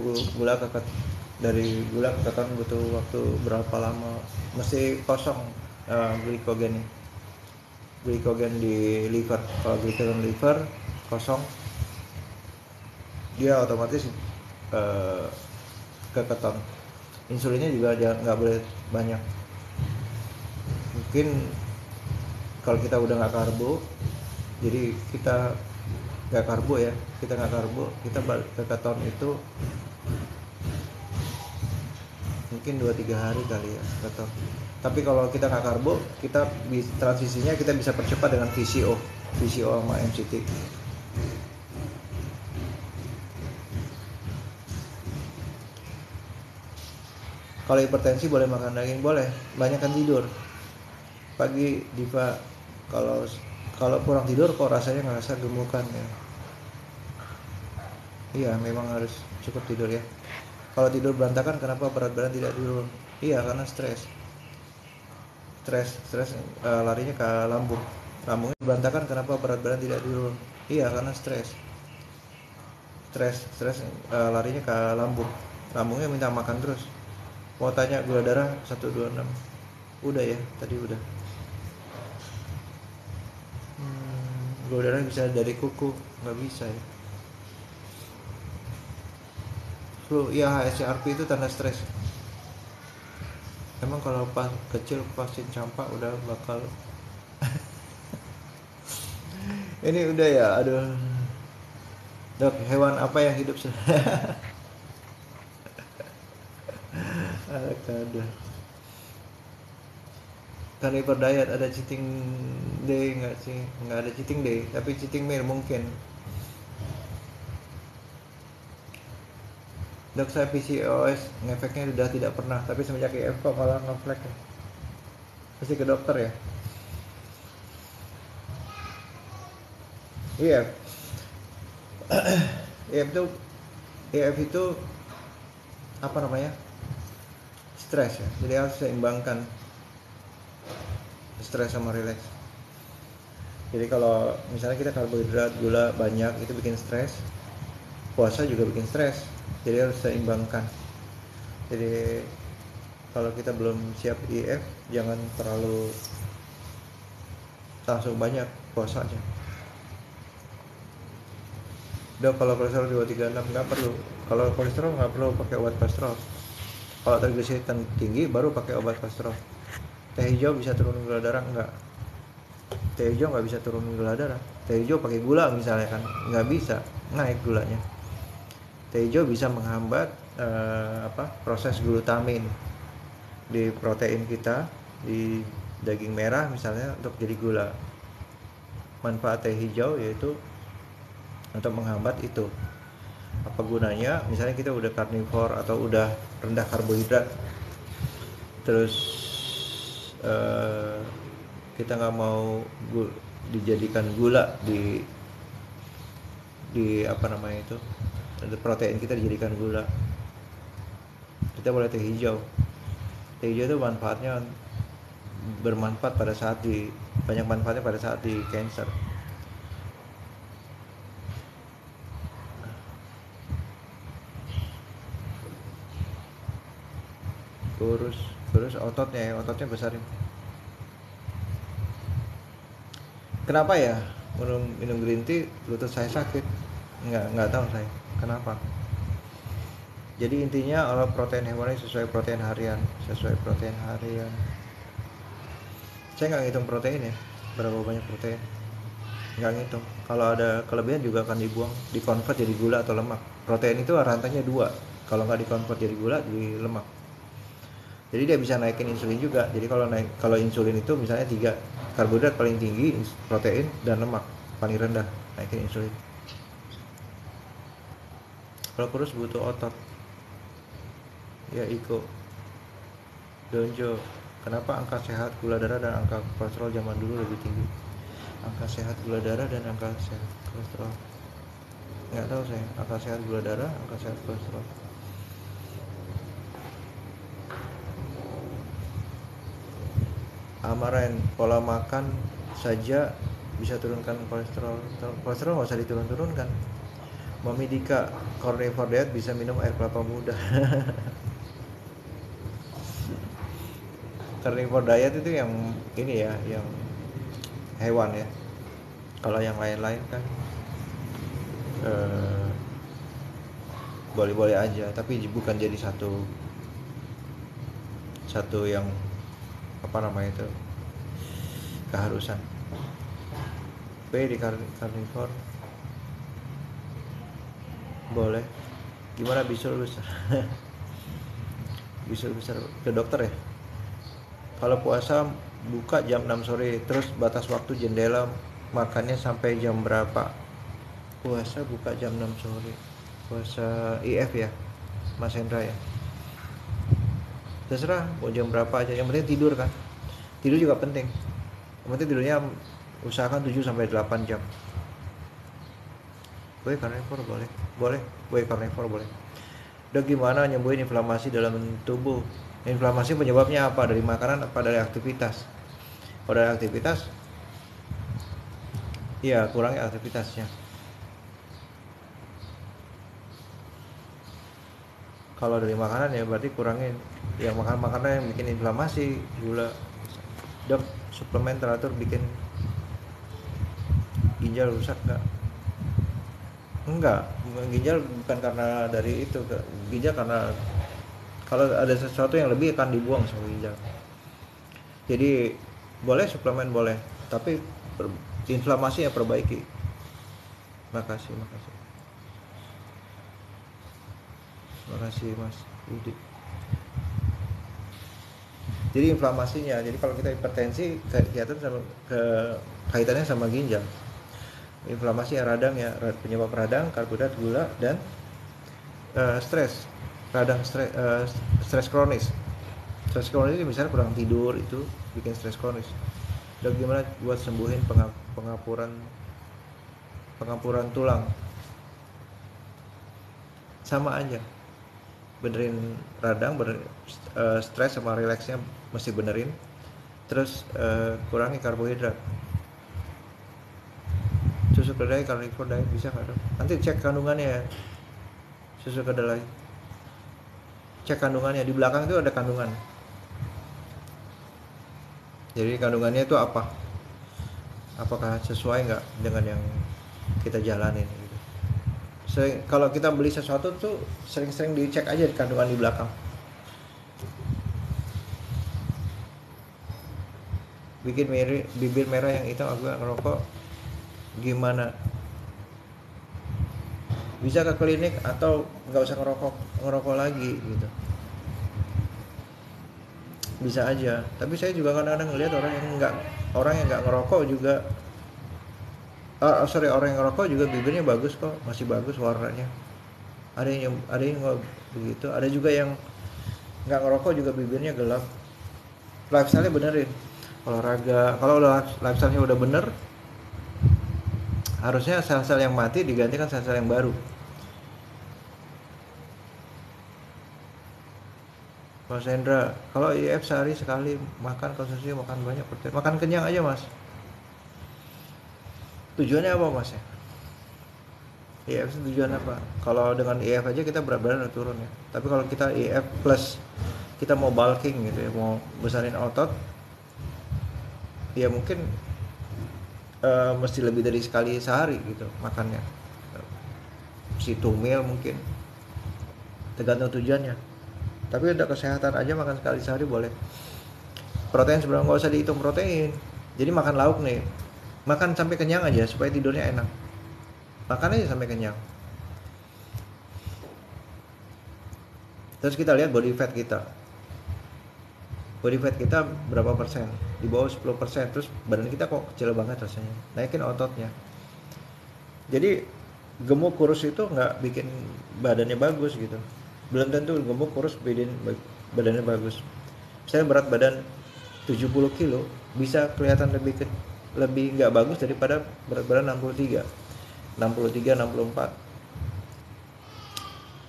dari gula ke keton butuh waktu berapa lama? Mesti kosong glikogen di liver. Kalau glikogen liver kosong, dia otomatis ke keton. Insulinnya juga nggak boleh banyak. Mungkin kalau kita udah nggak karbo, jadi kita nggak karbo, kita balik ke keton itu mungkin 2-3 hari kali ya keton. Tapi kalau kita nggak karbo, transisinya kita bisa percepat dengan VCO sama MCT. Kalau hipertensi boleh makan daging, boleh. Banyakkan tidur pagi, Diva. Kalau kurang tidur kok rasanya ngerasa gemukan ya. Iya, memang harus cukup tidur ya. Kalau tidur berantakan, kenapa berat badan tidak turun? Iya, karena stres larinya ke lambung. Lambungnya berantakan, kenapa berat badan tidak turun? Iya, karena stres larinya ke lambung. Lambungnya minta makan terus. Mau tanya gula darah 126. Udah ya, tadi udah. Gula darah bisa dari kuku, nggak bisa ya. Flu, ya HSCRP itu tanda stres. Emang kalau pas kecil vaksin campak udah bakal ini udah ya, aduh. Dok, hewan apa yang hidup ada carnivore diet, ada cheating day nggak sih? Nggak ada cheating day, tapi cheating meal mungkin. Dok, saya PCOS, ngefeknya sudah tidak pernah, tapi semenjak IF kok malah ngeflek. Pasti ke dokter ya. Iya, EF itu EF itu apa namanya, stres ya, jadi harus seimbangkan stres sama rileks. Jadi kalau misalnya kita karbohidrat gula banyak itu bikin stres, puasa juga bikin stres, jadi harus seimbangkan. Jadi kalau kita belum siap IF jangan terlalu langsung banyak, puasa aja. Udah, kalau kolesterol 236 nggak perlu. Kalau kolesterol nggak perlu pakai obat kolesterol. Kalau triglycerid tinggi baru pakai obat kolesterol. Teh hijau bisa turunin gula darah? Enggak. Teh hijau nggak bisa turunin gula darah. Teh hijau pakai gula misalnya kan nggak bisa naik gulanya. Teh hijau bisa menghambat proses glutamin di protein kita di daging merah misalnya untuk jadi gula. Manfaat teh hijau yaitu untuk menghambat itu. Apa gunanya? Misalnya kita udah karnivor atau udah rendah karbohidrat, terus kita nggak mau dijadikan gula di apa namanya itu, protein kita dijadikan gula, kita boleh teh hijau. Teh hijau itu manfaatnya bermanfaat pada saat banyak manfaatnya pada saat di cancer. Kurus ototnya besarin. Kenapa ya minum green tea lutut saya sakit? Nggak tahu saya kenapa. Jadi intinya kalau protein hewani sesuai protein harian. Saya nggak ngitung protein ya, berapa banyak protein, nggak ngitung. Kalau ada kelebihan juga akan dibuang, dikonvert jadi gula atau lemak. Protein itu rantainya dua, kalau nggak dikonvert jadi gula jadi lemak. Jadi dia bisa naikin insulin juga. Jadi kalau insulin itu misalnya 3, karbohidrat paling tinggi, protein dan lemak paling rendah, naikin insulin. Kalau kurus butuh otot. Ya Iko Donjo, kenapa angka sehat gula darah dan angka kolesterol zaman dulu lebih tinggi? Angka sehat gula darah dan angka sehat kolesterol, nggak tahu saya. Angka sehat gula darah, angka sehat kolesterol. Amaren, pola makan saja bisa turunkan kolesterol. Kolesterol nggak usah diturunkan. Mami Dika, carnivore diet bisa minum air kelapa muda. Carnivore diet itu yang ini ya, yang hewan ya. Kalau yang lain-lain kan boleh-boleh aja, tapi bukan jadi satu yang apa namanya itu, keharusan. Di carnivore boleh. Gimana bisul besar? Bisul besar ke dokter ya. Kalau puasa buka jam 6 sore, terus batas waktu jendela makannya sampai jam berapa? Puasa buka jam 6 sore. Puasa IF ya, Mas Hendra ya. Terserah mau jam berapa aja, yang penting tidur kan. Tidur juga penting. Yang penting tidurnya usahakan 7 sampai 8 jam. Gue carnivore boleh. Gue carnivore boleh. Udah, gimana nyembuhin inflamasi dalam tubuh? Inflamasi penyebabnya apa? Dari makanan apa dari aktivitas? Kalau dari aktivitas, iya kurangi aktivitasnya. Kalau dari makanan ya berarti kurangin yang makanan yang bikin inflamasi, gula. Dok, suplemen teratur bikin ginjal rusak nggak? Enggak, ginjal bukan karena dari itu. Ginjal karena kalau ada sesuatu yang lebih akan dibuang sama ginjal. Jadi boleh suplemen boleh, tapi inflamasi ya perbaiki. Makasih Mas Budi. Jadi inflamasinya, jadi kalau kita hipertensi kaitannya sama ginjal. Inflamasi ya radang ya, penyebab radang, karbohidrat, gula, dan stres. Stres kronis. Stres kronis itu misalnya kurang tidur, itu bikin stres kronis. Dan gimana buat sembuhin pengapuran pengampuran tulang, sama aja. Benerin radang, stres sama rileksnya mesti benerin. Terus kurangi karbohidrat. Susu kedelai, carnivore diet bisa nggak dong? Nanti cek kandungannya ya. Susu kedelai, cek kandungannya, di belakang itu ada kandungan. Jadi kandungannya itu apa? Apakah sesuai nggak dengan yang kita jalanin gitu. Kalau kita beli sesuatu tuh sering-sering dicek aja di kandungan di belakang. Bikin bibir merah yang hitam, aku ngerokok gimana? Bisa ke klinik atau nggak usah ngerokok lagi gitu. Bisa aja. Tapi saya juga kadang-kadang ngelihat orang yang nggak ngerokok juga, orang yang ngerokok juga bibirnya bagus kok, masih bagus warnanya. Ada yang nggak begitu. Ada juga yang nggak ngerokok juga bibirnya gelap. Lifestyle-nya benerin. Olahraga, kalau lifestyle-nya udah bener, harusnya sel-sel yang mati digantikan sel-sel yang baru. Mas Hendra, kalau IF sehari sekali makan, konsumsi makan banyak protein, makan kenyang aja mas. Tujuannya apa mas ya? IF itu tujuan apa? Kalau dengan IF aja kita berat badan udah turun ya. Tapi kalau kita IF plus kita mau bulking gitu ya, mau besarin otot, ya mungkin mesti lebih dari sekali sehari gitu makannya. Si tumil mungkin, tergantung tujuannya. Tapi untuk kesehatan aja makan sekali sehari boleh. Protein sebenarnya nggak usah dihitung protein. Jadi makan lauk nih, makan sampai kenyang aja supaya tidurnya enak. Makan aja sampai kenyang. Terus kita lihat body fat kita. Body fat kita berapa persen? Di bawah 10%. Terus badan kita kok kecil banget rasanya. Naikin ototnya. Jadi gemuk kurus itu nggak bikin badannya bagus gitu. Belum tentu gemuk kurus bikin badannya bagus. Misalnya berat badan 70 kilo bisa kelihatan lebih nggak bagus daripada berat badan 63, 64.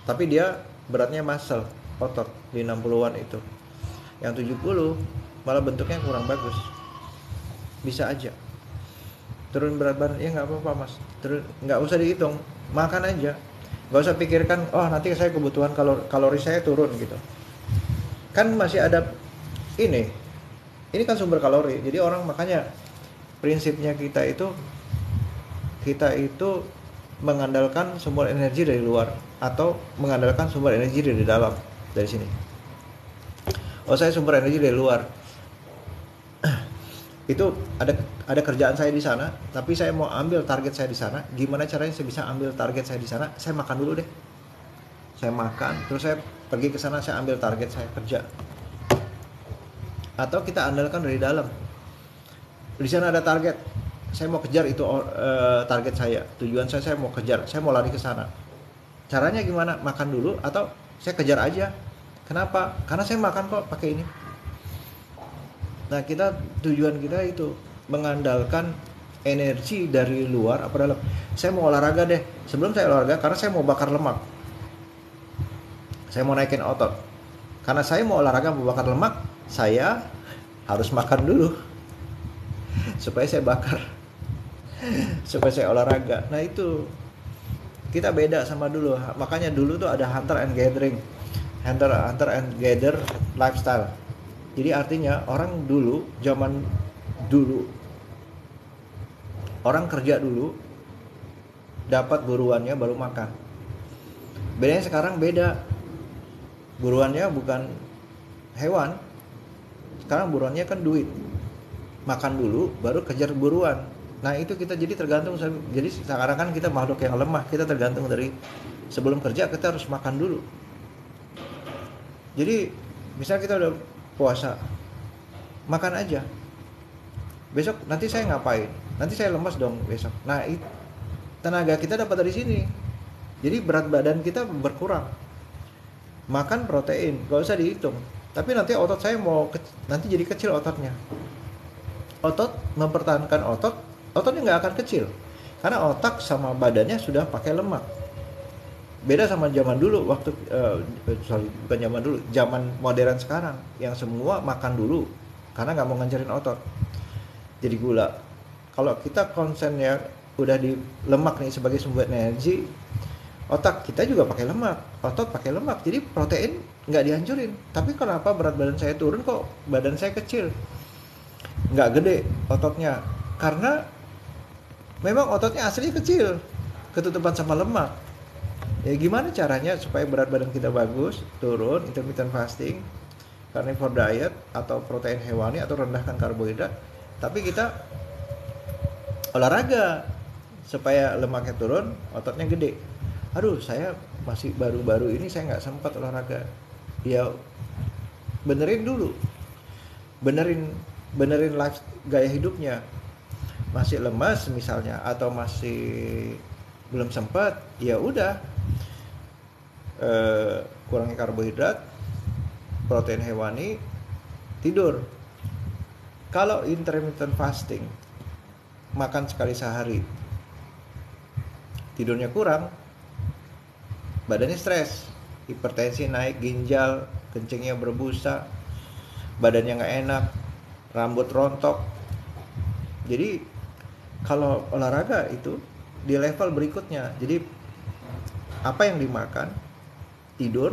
Tapi dia beratnya muscle, otot di 60-an itu. Yang 70 malah bentuknya kurang bagus. Bisa aja. Turun berat badan, ya nggak apa-apa mas. Nggak usah dihitung, makan aja. Nggak usah pikirkan, oh nanti saya kebutuhan kalori saya turun gitu. Kan masih ada ini kan sumber kalori. Jadi orang, makanya prinsipnya kita itu mengandalkan sumber energi dari luar atau mengandalkan sumber energi dari dalam, dari sini. Oh saya sumber energi dari luar, itu ada kerjaan saya di sana, tapi saya mau ambil target saya di sana. Gimana caranya saya bisa ambil target saya di sana? Saya makan dulu deh. Saya makan, terus saya pergi ke sana, saya ambil target saya kerja. Atau kita andalkan dari dalam. Di sana ada target, saya mau kejar itu target saya. Tujuan saya mau kejar, saya mau lari ke sana. Caranya gimana? Makan dulu atau saya kejar aja. Kenapa? Karena saya makan kok pakai ini. Nah, tujuan kita itu mengandalkan energi dari luar apa dalam. Saya mau olahraga deh. Sebelum saya olahraga, karena saya mau bakar lemak. Saya mau naikin otot. Karena saya mau olahraga mau bakar lemak, saya harus makan dulu. Supaya saya bakar. Supaya saya olahraga. Nah, itu kita beda sama dulu. Makanya dulu tuh ada hunter and gathering. Hunter and gather lifestyle. Jadi artinya orang dulu, zaman dulu, orang kerja dulu, dapat buruannya baru makan. Bedanya sekarang beda. Buruannya bukan hewan. Sekarang buruannya kan duit. Makan dulu, baru kejar buruan. Nah itu kita jadi tergantung. Jadi sekarang kan kita makhluk yang lemah. Kita tergantung dari sebelum kerja kita harus makan dulu. Jadi misalnya kita udah puasa, makan aja. Besok nanti saya ngapain? Nanti saya lemas dong besok. Nah, tenaga kita dapat dari sini. Jadi berat badan kita berkurang. Makan protein, gak usah dihitung. Tapi nanti otot saya nanti jadi kecil ototnya. Otot mempertahankan ototnya nggak akan kecil. Karena otak sama badannya sudah pakai lemak. Beda sama zaman dulu waktu bukan zaman dulu, zaman modern sekarang yang semua makan dulu karena nggak mau ngancurin otot. Jadi gula. Kalau kita konsennya udah di lemak nih sebagai sumber energi, otak kita juga pakai lemak, otot pakai lemak. Jadi protein nggak dihancurin. Tapi kenapa berat badan saya turun kok badan saya kecil? Nggak gede ototnya. Karena memang ototnya aslinya kecil, ketutupan sama lemak. Ya gimana caranya supaya berat badan kita bagus, turun, intermittent fasting, carnivore diet atau protein hewani atau rendahkan karbohidrat, tapi kita olahraga supaya lemaknya turun, ototnya gede. Aduh, saya masih baru-baru ini saya nggak sempat olahraga. Ya benerin dulu, benerin life gaya hidupnya. Masih lemas misalnya atau masih belum sempat, ya udah kurangi karbohidrat, protein hewani, tidur. Kalau intermittent fasting, makan sekali sehari, tidurnya kurang, badannya stres, hipertensi naik, ginjal, kencingnya berbusa, badannya nggak enak, rambut rontok. Jadi kalau olahraga itu di level berikutnya. Jadi apa yang dimakan, tidur,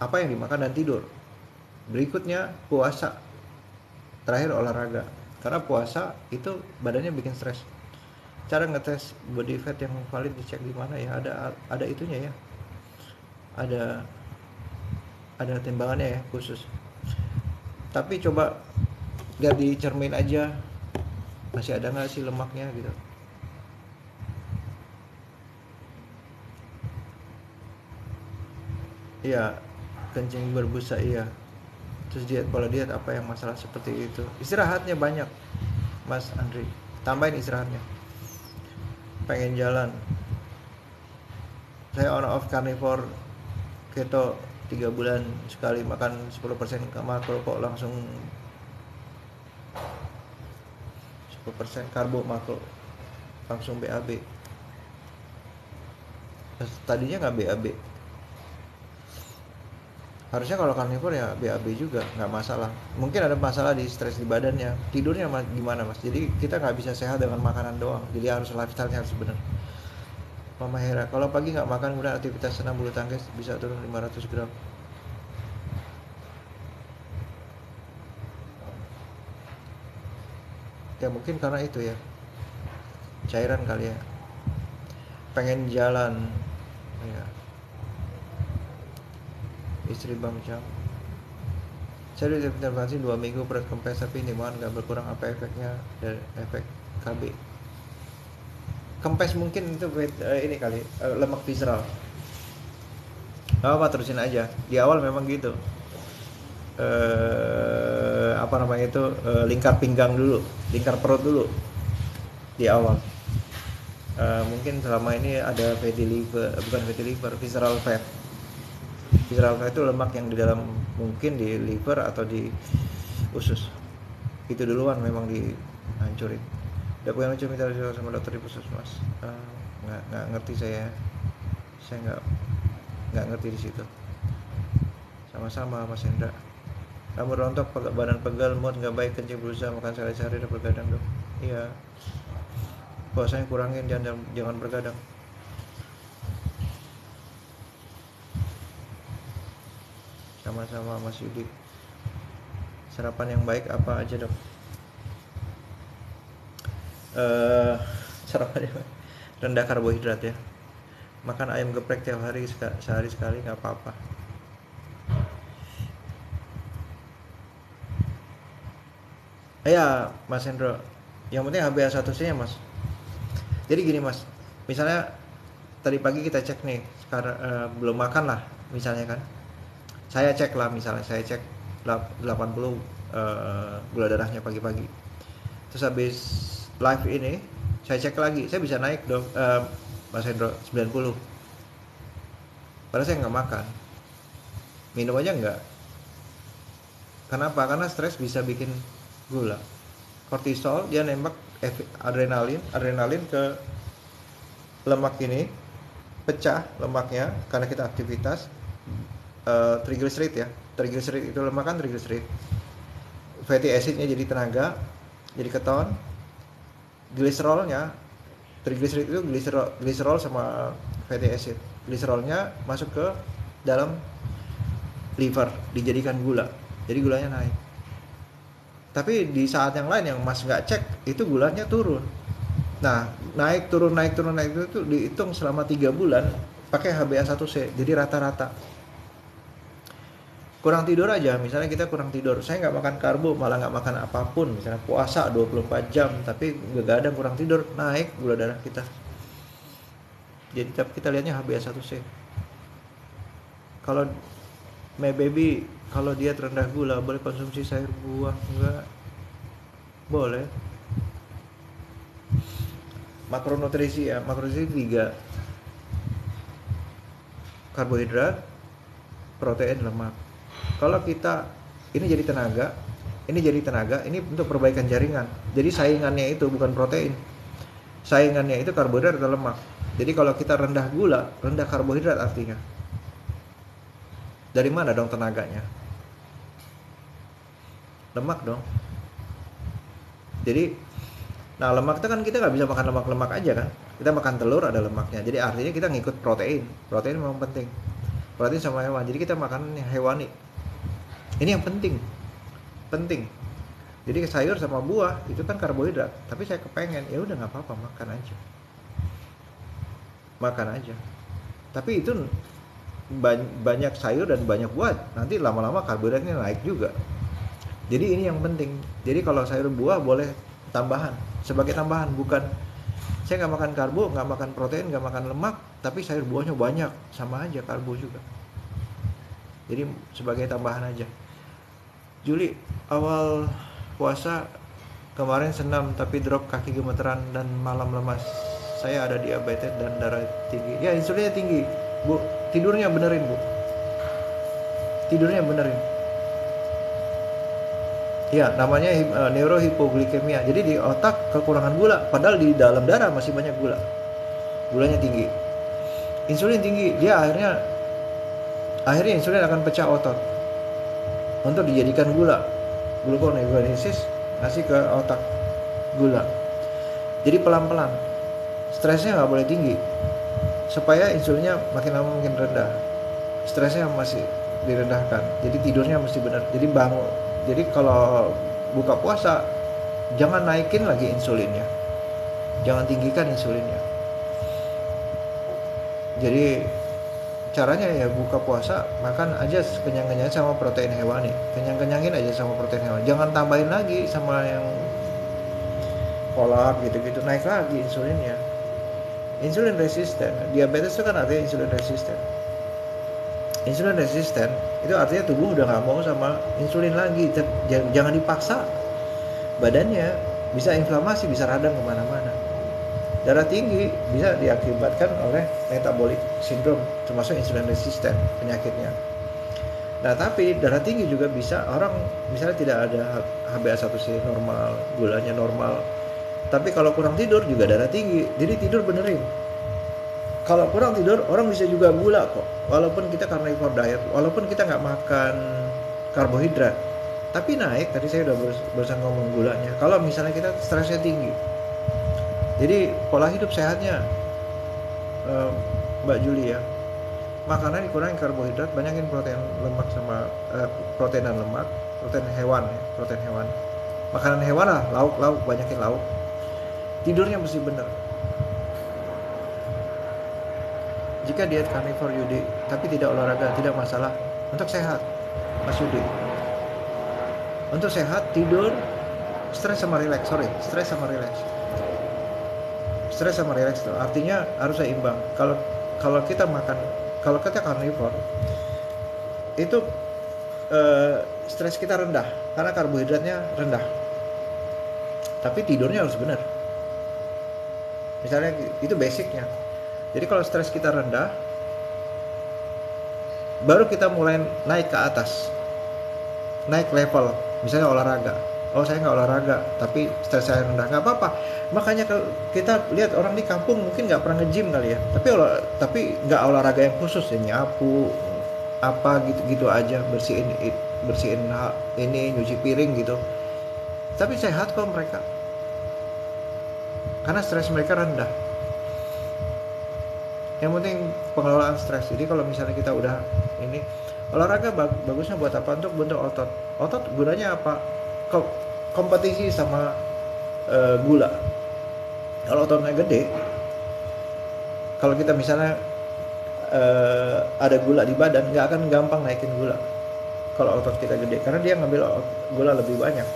apa yang dimakan dan tidur. Berikutnya puasa, terakhir olahraga. Karena puasa itu badannya bikin stres. Cara ngetes body fat yang valid dicek di mana ya? Ada itunya ya. Ada timbangannya ya khusus. Tapi coba lihat di cermin aja, masih ada nggak sih lemaknya gitu. Iya, kencing berbusa iya. Terus pola diet apa yang masalah seperti itu? Istirahatnya banyak, Mas Andri. Tambahin istirahatnya. Pengen jalan. Saya on off carnivore keto 3 bulan sekali makan 10% makro kok langsung 10% karbo makro langsung BAB. Tadinya nggak BAB. Harusnya kalau karnivor ya BAB juga, nggak masalah. Mungkin ada masalah di stres di badannya, tidurnya gimana mas. Jadi kita nggak bisa sehat dengan makanan doang, jadi harus lifestyle-nya harus benar. Mama Hera, kalau pagi nggak makan kemudian aktivitas senam bulu tangkis bisa turun 500 gram. Ya mungkin karena itu ya, cairan kali ya, pengen jalan ya. Istri Bang Jam, saya udah intervensi 2 minggu berat kempes tapi timbangan nggak berkurang, apa efeknya dari efek KB? Kempes mungkin itu ini kali lemak visceral. Apa terusin aja, di awal memang gitu. Apa namanya itu, lingkar pinggang dulu, lingkar perut dulu di awal. Mungkin selama ini ada fatty liver, bukan fatty liver, visceral fat. Visceral fat itu lemak yang di dalam, mungkin di liver atau di usus. Itu duluan memang dihancurin. Udah punya lucu minta sama dokter di puskesmas. Nggak ngerti saya nggak ngerti di situ. Sama-sama Mas Hendra. Rambut rontok, badan pegal, mood nggak baik, kencing berusaha makan sehari-hari udah bergadang dong. Iya. Puasanya kurangin, jangan bergadang. Sama-sama Mas Yudi. Sarapan yang baik apa aja dok? Sarapan yang rendah karbohidrat ya. Makan ayam geprek tiap hari, sehari sekali nggak apa-apa. Ya Mas Hendro, yang penting HbA1c nya mas. Jadi gini mas, misalnya tadi pagi kita cek nih, sekarang belum makan lah misalnya kan. Saya cek lah misalnya, saya cek 80 gula darahnya pagi-pagi. Terus habis live ini saya cek lagi, saya bisa naik dong Mas Hendro 90. Padahal saya nggak makan, minum aja nggak. Kenapa? Karena stres bisa bikin gula. Kortisol dia nembak adrenalin ke lemak ini, pecah lemaknya karena kita aktivitas. Triglyceride ya, triglyceride itu lemak kan, triglyceride. Fatty acidnya jadi tenaga, jadi keton. Gliserolnya, triglyceride itu gliserol sama fatty acid. Gliserolnya masuk ke dalam liver, dijadikan gula, jadi gulanya naik. Tapi di saat yang lain yang Mas nggak cek, itu gulanya turun. Nah, naik turun itu dihitung selama 3 bulan pakai HbA1c, jadi rata-rata. Kurang tidur aja, misalnya kita kurang tidur, saya nggak makan karbo, malah nggak makan apapun, misalnya puasa 24 jam, tapi begadang kurang tidur, naik gula darah kita. Jadi tapi kita lihatnya HbA1c. Kalau my baby, kalau dia terendah gula, boleh konsumsi sayur buah? Enggak. Boleh. Makronutrisi ya, makronutrisi 3. Karbohidrat, protein, lemak. Kalau kita, ini jadi tenaga, ini untuk perbaikan jaringan. Jadi saingannya itu bukan protein. Saingannya itu karbohidrat atau lemak. Jadi kalau kita rendah gula, rendah karbohidrat artinya. Dari mana dong tenaganya? Lemak dong. Jadi, nah lemak itu kan kita nggak bisa makan lemak-lemak aja kan. Kita makan telur ada lemaknya. Jadi artinya kita ngikut protein. Protein memang penting. Protein sama hewan. Jadi kita makan hewani. Ini yang penting. Jadi sayur sama buah itu kan karbohidrat. Tapi saya kepengen, ya udah nggak apa-apa, makan aja. Tapi itu banyak sayur dan banyak buah, nanti lama-lama karbohidratnya naik juga. Jadi ini yang penting. Jadi kalau sayur buah boleh tambahan, sebagai tambahan, bukan saya nggak makan karbo, nggak makan protein, nggak makan lemak, tapi sayur buahnya banyak, sama aja karbo juga. Jadi sebagai tambahan aja. Juli awal puasa kemarin senam tapi drop, kaki gemeteran dan malam lemas. Saya ada diabetes dan darah tinggi. Ya, insulinnya tinggi, Bu. Tidurnya benerin, Bu. Ya, namanya neurohipoglikemia. Jadi di otak kekurangan gula, padahal di dalam darah masih banyak gula. Gulanya tinggi. Insulin tinggi, dia akhirnya insulin akan pecah otot untuk dijadikan gula. Gluconeogenesis ngasih ke otak gula. Jadi pelan-pelan. Stresnya nggak boleh tinggi supaya insulinnya makin lama makin rendah. Stresnya masih direndahkan. Jadi tidurnya mesti benar. Jadi bangun. Jadi kalau buka puasa jangan naikin lagi insulinnya. Jangan tinggikan insulinnya. Jadi caranya ya buka puasa makan aja kenyang-kenyang sama protein hewani. Kenyang-kenyangin aja sama protein hewani. Jangan tambahin lagi sama yang kolak gitu-gitu, naik lagi insulinnya. Insulin resisten, diabetes itu kan artinya insulin resisten. Insulin resisten itu artinya tubuh udah nggak mau sama insulin lagi. Jangan dipaksa. Badannya bisa inflamasi, bisa radang kemana-mana. Darah tinggi bisa diakibatkan oleh metabolic syndrome, termasuk insulin resisten penyakitnya. Nah tapi darah tinggi juga bisa orang misalnya tidak ada HbA1c normal, gulanya normal, tapi kalau kurang tidur juga darah tinggi. Jadi tidur benerin. Kalau kurang tidur orang bisa juga gula kok, walaupun kita carnivore diet, walaupun kita nggak makan karbohidrat, tapi naik. Tadi saya udah berusaha ngomong gulanya. Kalau misalnya kita stresnya tinggi, jadi pola hidup sehatnya Mbak Juli ya, makanan dikurangi karbohidrat, banyakin protein lemak sama protein dan lemak, protein hewan. Makanan hewan lah, lauk, banyakin lauk. Tidurnya mesti bener. Jika diet carnivore Yudi tapi tidak olahraga, tidak masalah. Untuk sehat, Mas Yudi. Untuk sehat, tidur, stres sama relax tuh artinya harus seimbang. Kalau kita makan, kalau kita carnivore itu stres kita rendah karena karbohidratnya rendah, tapi tidurnya harus benar. Misalnya itu basicnya. Jadi kalau stres kita rendah, baru kita mulai naik ke atas, naik level, misalnya olahraga. oh saya nggak olahraga tapi stres saya rendah, nggak apa-apa. Makanya kalau kita lihat orang di kampung mungkin nggak pernah nge-gym kali ya, tapi nggak olahraga yang khusus ya, nyapu apa gitu-gitu aja, bersihin ini, nyuci piring gitu, tapi sehat kok mereka karena stres mereka rendah. Yang penting pengelolaan stres. Jadi kalau misalnya kita udah ini, olahraga bagusnya buat apa? Untuk bentuk otot. Otot gunanya apa? Kompetisi sama gula. Kalau ototnya gede, kalau kita misalnya ada gula di badan, nggak akan gampang naikin gula kalau otot kita gede, karena dia ngambil gula lebih banyak.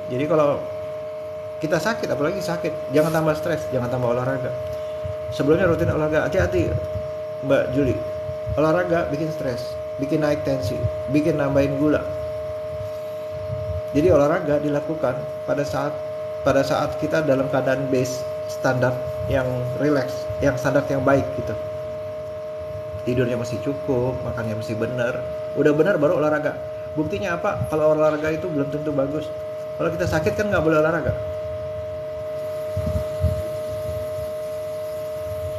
Jadi kalau kita sakit, apalagi sakit, jangan tambah stres, jangan tambah olahraga. Sebelumnya rutin olahraga, hati-hati Mbak Juli, olahraga bikin stres, bikin naik tensi, bikin nambahin gula. Jadi olahraga dilakukan pada saat kita dalam keadaan base standar yang relax, yang standar yang baik gitu. Tidurnya masih cukup, makannya masih benar. Udah benar baru olahraga. Buktinya apa? Kalau olahraga itu belum tentu bagus. Kalau kita sakit kan nggak boleh olahraga.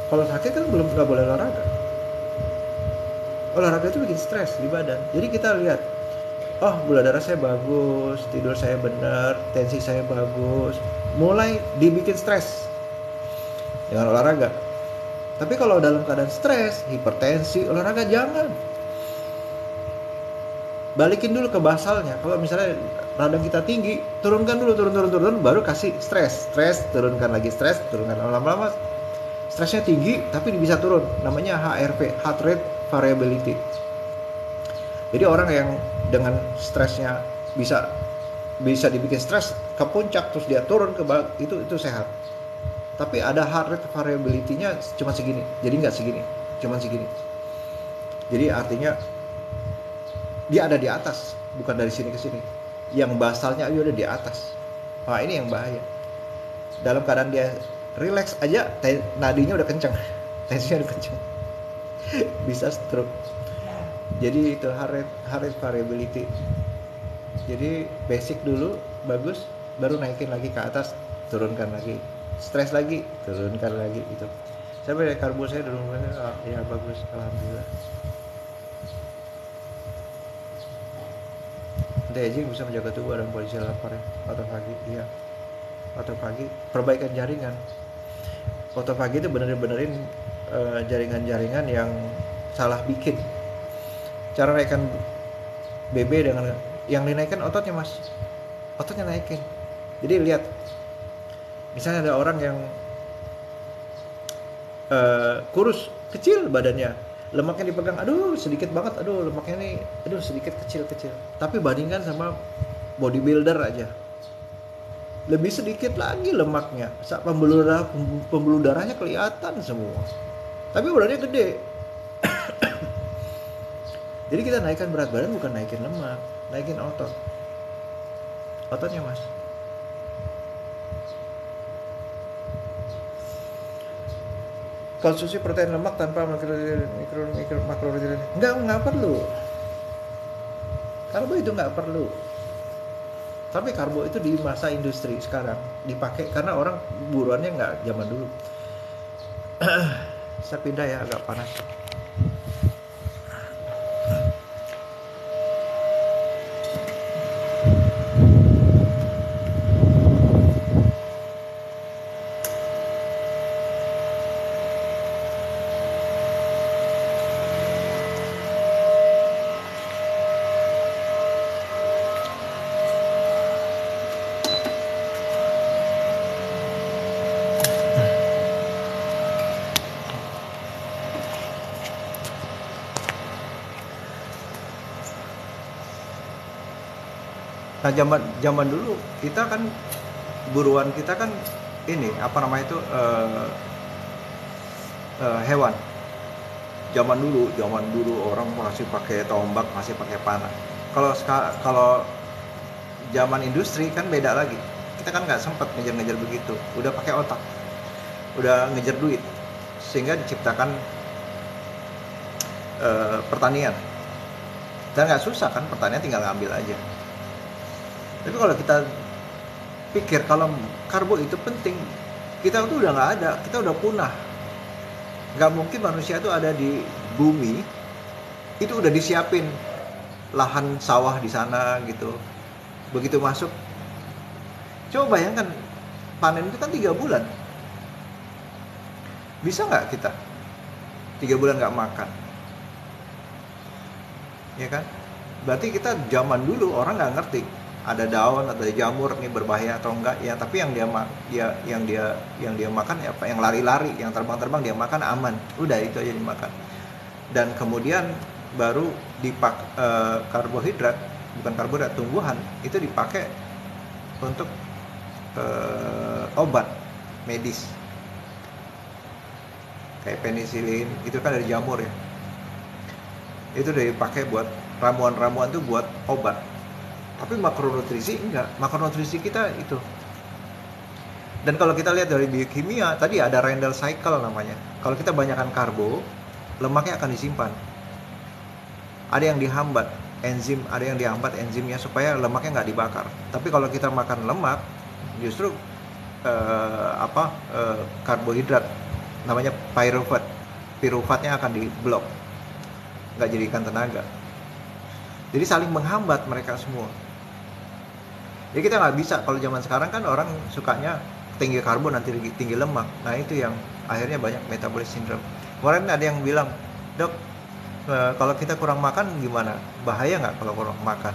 Kalau sakit kan nggak boleh olahraga. Olahraga itu bikin stres di badan. Jadi kita lihat, oh gula darah saya bagus, tidur saya benar, tensi saya bagus, mulai dibikin stres dengan olahraga. Tapi kalau dalam keadaan stres, hipertensi, olahraga jangan. Balikin dulu ke basalnya. Kalau misalnya radang kita tinggi, turun, baru kasih stres, turunkan lagi stres, turunkan lama-lama. Stresnya tinggi tapi bisa turun, namanya HRV, heart rate variability. Jadi orang yang dengan stresnya bisa dibikin stres ke puncak terus dia turun ke bawah, itu sehat. Tapi ada heart rate variability-nya cuma segini, jadi nggak segini, cuma segini. Jadi artinya dia ada di atas, bukan dari sini ke sini. Yang basalnya dia ada di atas. Nah ini yang bahaya. Dalam keadaan dia relax aja, nadinya udah kenceng, tensinya udah kenceng, bisa stroke. Jadi itu heart rate variability. Jadi basic dulu bagus, baru naikin lagi ke atas, turunkan lagi. Stres lagi, turunkan lagi gitu. Sampai karbo saya turun, ya bagus, alhamdulillah. Anti-aging bisa menjaga tubuh dan kondisi lapar ya. Autofagi, iya. Autofagi, perbaikan jaringan. Autofagi itu benerin jaringan-jaringan yang salah bikin. Cara naikkan BB dengan yang dinaikkan ototnya mas, ototnya naikin. Jadi lihat, misalnya ada orang yang kurus, kecil badannya, lemaknya dipegang, aduh sedikit banget, aduh lemaknya nih, aduh sedikit kecil. Tapi bandingkan sama bodybuilder aja, lebih sedikit lagi lemaknya, saat pembuluh darahnya kelihatan semua, tapi badannya gede. Jadi kita naikkan berat badan bukan naikin lemak, naikin ototnya mas. Konsumsi protein lemak tanpa makronutrien nggak perlu. Karbo itu nggak perlu. Tapi karbo itu di masa industri sekarang dipakai karena orang buruannya nggak zaman dulu. Saya pindah ya, agak panas. Nah zaman dulu kita kan buruan kita kan ini apa namanya itu hewan. Zaman dulu orang masih pakai tombak, masih pakai panah. Kalau zaman industri kan beda lagi. Kita kan nggak sempat ngejar-ngejar begitu. Udah pakai otak, udah ngejar duit, sehingga diciptakan pertanian. Dan nggak susah kan, pertanian tinggal ngambil aja. Tapi kalau kita pikir kalau karbo itu penting, kita tuh udah nggak ada, kita udah punah. Nggak mungkin manusia itu ada di bumi itu udah disiapin lahan sawah di sana gitu. Begitu masuk, coba bayangkan panen itu kan 3 bulan. Bisa nggak kita 3 bulan nggak makan? Ya kan? Berarti kita zaman dulu orang nggak ngerti ada daun, ada jamur ini berbahaya atau enggak ya. Tapi yang dia makan ya apa? Yang lari-lari, yang terbang-terbang dia makan aman. Udah itu aja dimakan. Dan kemudian baru karbohidrat, bukan karbohidrat, tumbuhan itu dipakai untuk obat medis kayak penisilin itu kan dari jamur ya, itu dipakai buat ramuan-ramuan tuh buat obat. Tapi makronutrisi enggak, makronutrisi kita itu. Dan kalau kita lihat dari biokimia tadi ada Randall cycle namanya. Kalau kita banyakkan karbo, lemaknya akan disimpan. Ada yang dihambat enzim, ada yang dihambat enzimnya supaya lemaknya nggak dibakar. Tapi kalau kita makan lemak, justru karbohidrat namanya piruvatnya akan diblok, nggak jadikan tenaga. Jadi saling menghambat mereka semua. Jadi kita nggak bisa, kalau zaman sekarang kan orang sukanya tinggi karbo nanti tinggi lemak. Nah itu yang akhirnya banyak metabolic syndrome. Kemarin ada yang bilang, dok, kalau kita kurang makan gimana? Bahaya nggak kalau kurang makan?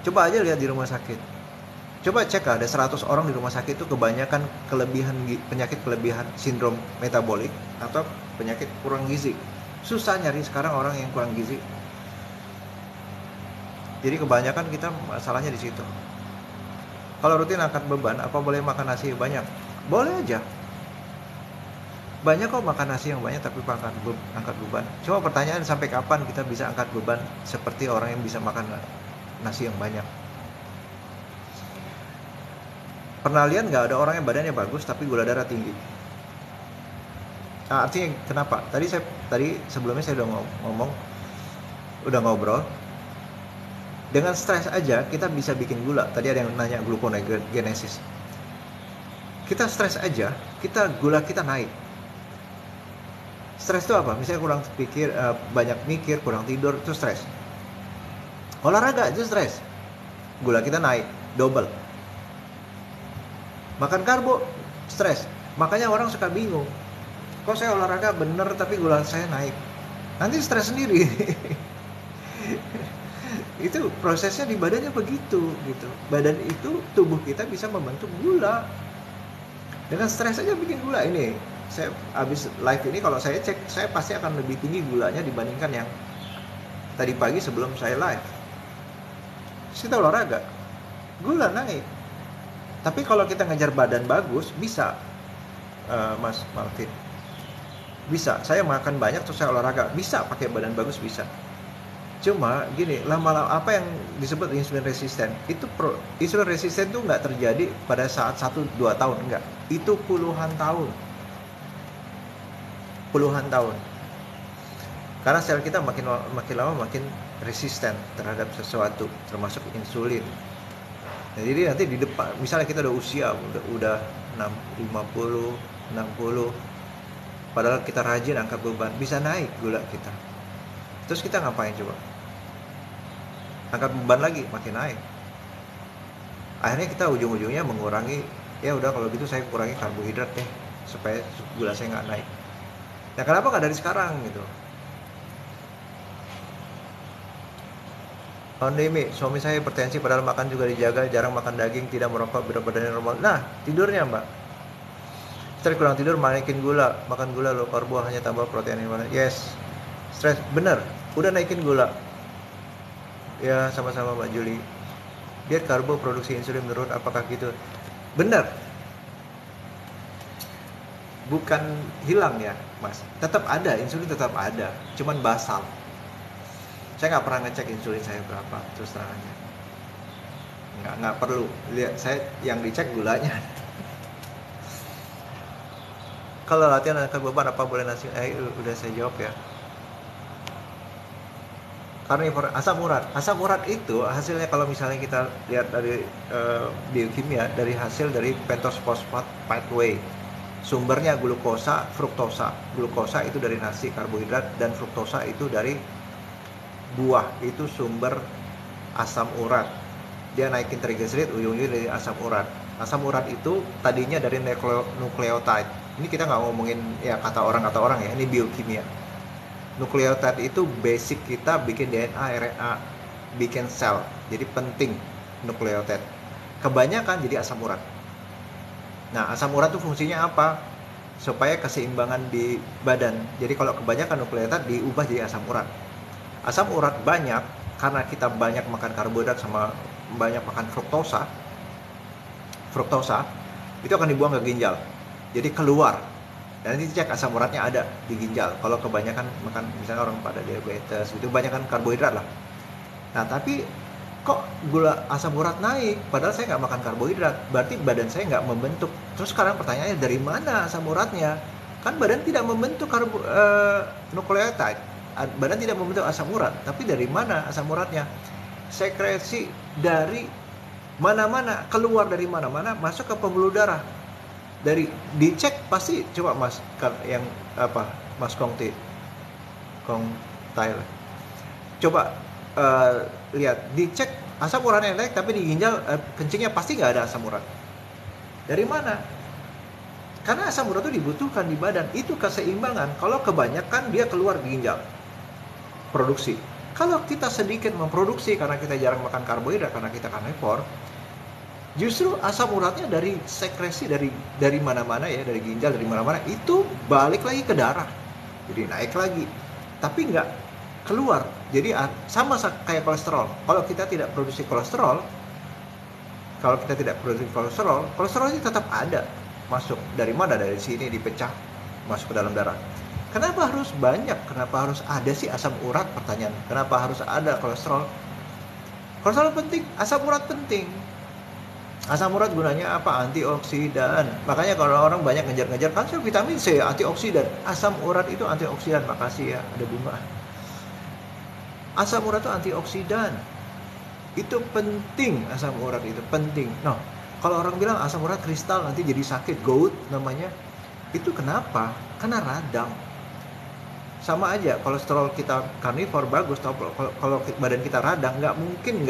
Coba aja lihat di rumah sakit. Coba cek, ada 100 orang di rumah sakit itu kebanyakan penyakit kelebihan sindrom metabolik atau penyakit kurang gizi. Susah nyari sekarang orang yang kurang gizi. Jadi kebanyakan kita masalahnya di situ. Kalau rutin angkat beban, apa boleh makan nasi banyak? Boleh aja. Banyak kok makan nasi yang banyak tapi angkat beban. Cuma pertanyaan sampai kapan kita bisa angkat beban seperti orang yang bisa makan nasi yang banyak? Pernah lihat nggak ada orang yang badannya bagus tapi gula darah tinggi? Nah, artinya kenapa? Tadi sebelumnya saya udah ngobrol. Dengan stres aja kita bisa bikin gula. Tadi ada yang nanya gluconeogenesis. Kita stres aja, gula kita naik. Stres itu apa? Misalnya kurang pikir, banyak mikir, kurang tidur, itu stres. Olahraga itu stres. Gula kita naik, double. Makan karbo, stres. Makanya orang suka bingung. Kok saya olahraga bener tapi gula saya naik? Nanti stres sendiri. Itu prosesnya di badannya begitu gitu. Badan itu, tubuh kita bisa membentuk gula. Dengan stres aja bikin gula. Ini saya habis live ini, kalau saya cek, saya pasti akan lebih tinggi gulanya dibandingkan yang tadi pagi sebelum saya live. Kita olahraga, gula naik. Tapi kalau kita ngejar badan bagus, bisa, Mas Martin. Bisa, saya makan banyak terus saya olahraga, bisa pakai badan bagus, bisa. Cuma gini, lama-lama apa yang disebut insulin resisten, insulin resisten itu nggak terjadi pada saat 1-2 tahun, enggak. Itu puluhan tahun. Karena sel kita makin lama makin resisten terhadap sesuatu, termasuk insulin. Nah, jadi nanti di depan, misalnya kita udah usia udah 50, 60, padahal kita rajin angkat beban, bisa naik gula kita. Terus kita ngapain coba? Angkat beban lagi, makin naik. Akhirnya kita ujung-ujungnya mengurangi, ya udah kalau gitu saya kurangi karbohidrat deh, supaya gula saya nggak naik. Nah kenapa nggak dari sekarang gitu? Pandemi, suami saya hipertensi padahal makan juga dijaga, jarang makan daging, tidak merokok, berat badannya normal. Nah, tidurnya mbak, stres kurang tidur, naikin gula, makan gula low karbo, hanya tambah protein yang mana? Yes, stres, bener, udah naikin gula. Ya sama-sama Mbak Juli. Diet karbo produksi insulin menurun, apakah gitu? Bener. Bukan hilang ya Mas, tetap ada, insulin tetap ada, cuman basal. Saya nggak pernah ngecek insulin saya berapa, terus terang aja. Nggak perlu lihat, saya yang dicek gulanya. Kalau latihan angkat beban apa boleh nasi? Udah saya jawab ya. Karnivor, asam urat itu hasilnya kalau misalnya kita lihat dari biokimia, dari hasil dari pentose phosphate pathway. Sumbernya glukosa, fruktosa. Glukosa itu dari nasi, karbohidrat, dan fruktosa itu dari buah. Itu sumber asam urat. Dia naikin trigliserid, ujung-ujungnya dari asam urat. Asam urat itu tadinya dari nukleotide. Ini kita nggak ngomongin ya kata orang ya, ini biokimia. Nukleotide itu basic kita bikin DNA, RNA, bikin sel. Jadi penting nukleotide. Kebanyakan jadi asam urat. Nah, asam urat itu fungsinya apa? Supaya keseimbangan di badan. Jadi kalau kebanyakan nukleotide diubah jadi asam urat. Asam urat banyak karena kita banyak makan karbohidrat sama banyak makan fruktosa. Fruktosa itu akan dibuang ke ginjal. Jadi keluar. Dan nanti cek asam uratnya ada di ginjal. Kalau kebanyakan makan, misalnya orang pada diabetes, itu kebanyakan karbohidrat lah. Nah, tapi kok gula asam urat naik? Padahal saya nggak makan karbohidrat. Berarti badan saya nggak membentuk. Terus sekarang pertanyaannya, dari mana asam uratnya? Kan badan tidak membentuk nukleotide. Badan tidak membentuk asam urat. Tapi dari mana asam uratnya? Sekresi dari mana-mana, keluar dari mana-mana, masuk ke pembuluh darah. Dari dicek pasti, coba Mas yang apa, Mas Kong Thailand, coba lihat, dicek asam uratnya naik tapi di ginjal kencingnya pasti nggak ada asam urat. Dari mana? Karena asam urat itu dibutuhkan di badan, itu keseimbangan. Kalau kebanyakan dia keluar di ginjal, produksi. Kalau kita sedikit memproduksi karena kita jarang makan karbohidrat, karena kita karnivor, justru asam uratnya dari sekresi dari mana-mana ya, dari ginjal, dari mana-mana, itu balik lagi ke darah, jadi naik lagi, tapi nggak keluar. Jadi sama kayak kolesterol. Kalau kita tidak produksi kolesterol, kolesterol itu tetap ada, masuk dari mana, dari sini dipecah masuk ke dalam darah. Kenapa harus banyak? Kenapa harus ada sih asam urat? Pertanyaan. Kenapa harus ada kolesterol? Kolesterol penting, asam urat penting. Asam urat gunanya apa? Antioksidan. Makanya kalau orang banyak ngejar-ngejar kan vitamin C, antioksidan. Asam urat itu antioksidan. Makasih ya, ada bunga. Asam urat itu antioksidan. Itu penting, asam urat itu penting. Nah, kalau orang bilang asam urat kristal nanti jadi sakit, gout namanya. Itu kenapa? Karena radang. Sama aja, kolesterol kita karnivor bagus, kalau badan kita radang, nggak mungkin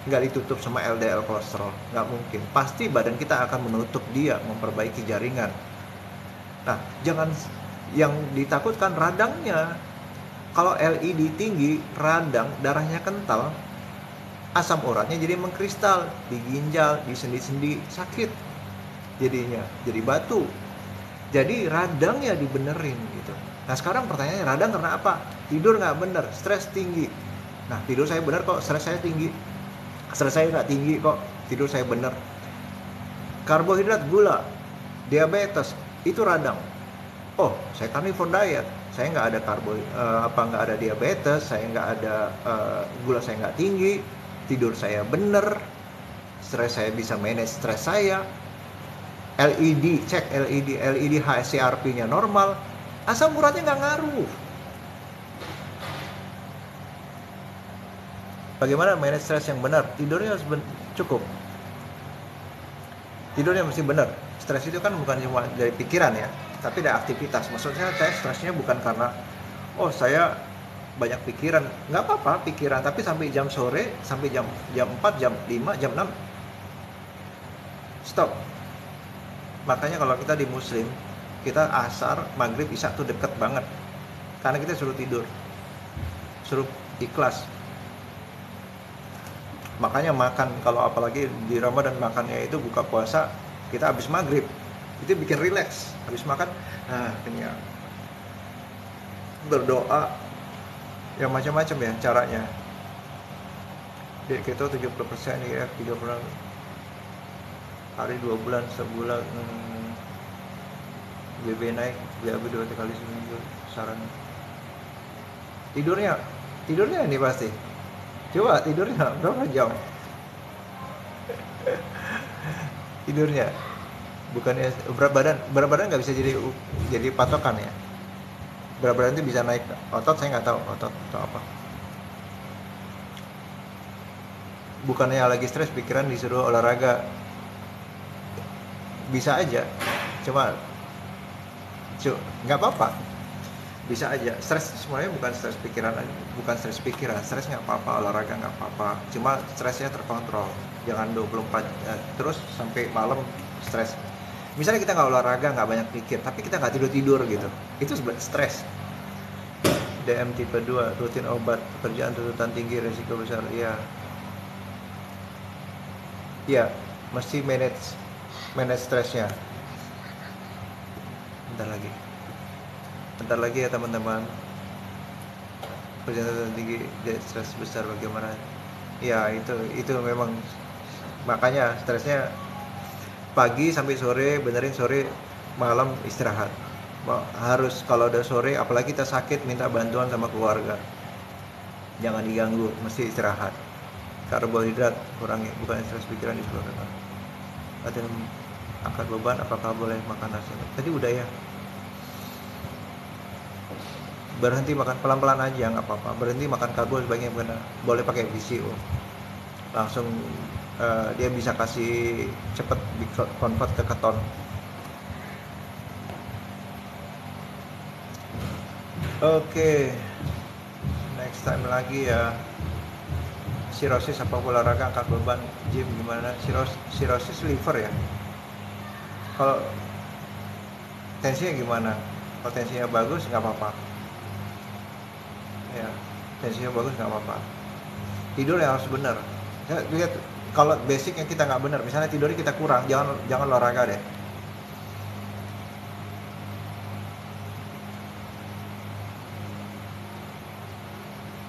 nggak ditutup sama LDL kolesterol, nggak mungkin. Pasti badan kita akan menutup dia, memperbaiki jaringan. Nah, jangan yang ditakutkan radangnya. Kalau LID tinggi, radang, darahnya kental, asam uratnya jadi mengkristal di ginjal, di sendi-sendi, sakit jadinya, jadi batu. Jadi radangnya dibenerin gitu. Nah, sekarang pertanyaannya, radang karena apa? Tidur nggak bener, stres tinggi. Nah, tidur saya bener kok, stres saya tinggi. Stres saya nggak tinggi kok, tidur saya bener. Karbohidrat, gula, diabetes, itu radang. Oh, saya carnivore diet, saya nggak ada nggak ada diabetes, saya nggak ada gula, saya nggak tinggi, tidur saya bener, stres saya bisa manage stres saya. LED, cek LED HSCRP-nya normal, asam uratnya nggak ngaruh. Bagaimana manage stres yang benar? Tidurnya harus cukup. Tidurnya mesti benar. Stres itu kan bukan cuma dari pikiran ya, tapi dari aktivitas. Maksudnya saya stresnya bukan karena saya banyak pikiran. Nggak apa-apa pikiran, tapi sampai jam sore, sampai jam 4, jam 5, jam 6. Stop. Makanya kalau kita di muslim, kita asar, maghrib, isya tuh deket banget. Karena kita suruh tidur, suruh ikhlas. Makanya makan, kalau apalagi di Ramadan makannya itu buka puasa, kita habis maghrib, itu bikin rileks. Habis makan, kenyang. Berdoa, yang macam-macam ya caranya. Diet keto 70%, IF 30%, hari 2 bulan, sebulan, BB naik, BAB 2 kali seminggu, saran. Tidurnya ini pasti. Coba tidurnya berapa jam? Tidurnya, bukannya berat badan nggak bisa jadi patokan ya. Berat badan itu bisa naik otot, saya nggak tahu otot atau apa. bukannya lagi stres pikiran disuruh olahraga. Bisa aja, cuma nggak apa-apa, bisa aja. Stres sebenarnya bukan stres pikiran, stres nggak apa-apa, olahraga nggak apa-apa, cuma stresnya terkontrol. Jangan 24 terus sampai malam stres. Misalnya kita nggak olahraga, nggak banyak pikir, tapi kita nggak tidur gitu, itu sebenarnya stres. DM tipe 2, rutin obat, pekerjaan tuntutan tinggi, resiko besar. Iya, mesti manage stresnya. Bentar lagi ya teman-teman. Pekerjaan tinggi, stres besar bagaimana? Ya itu memang, makanya stresnya pagi sampai sore, benerin sore, malam istirahat. Harus kalau udah sore, apalagi kita sakit, minta bantuan sama keluarga, jangan diganggu, mesti istirahat. Karbohidrat kurangi, bukan stres pikiran di seluruh dunia. Latihan angkat beban, apakah boleh makan nasi? Tadi udah ya. Berhenti makan pelan-pelan aja, nggak apa-apa. Berhenti makan karbo sebaiknya benar. Boleh pakai VCO. Langsung dia bisa kasih cepet convert ke keton. Oke. Next time lagi ya. Sirosis apa olahraga, angkat beban, gym gimana? Sirosis liver ya. Kalau tensinya gimana? Kalau tensinya bagus nggak apa-apa. Ya, tensinya bagus nggak apa-apa. Tidur yang harus benar. Lihat, kalau basicnya kita nggak benar, misalnya tidurnya kita kurang, jangan olahraga deh.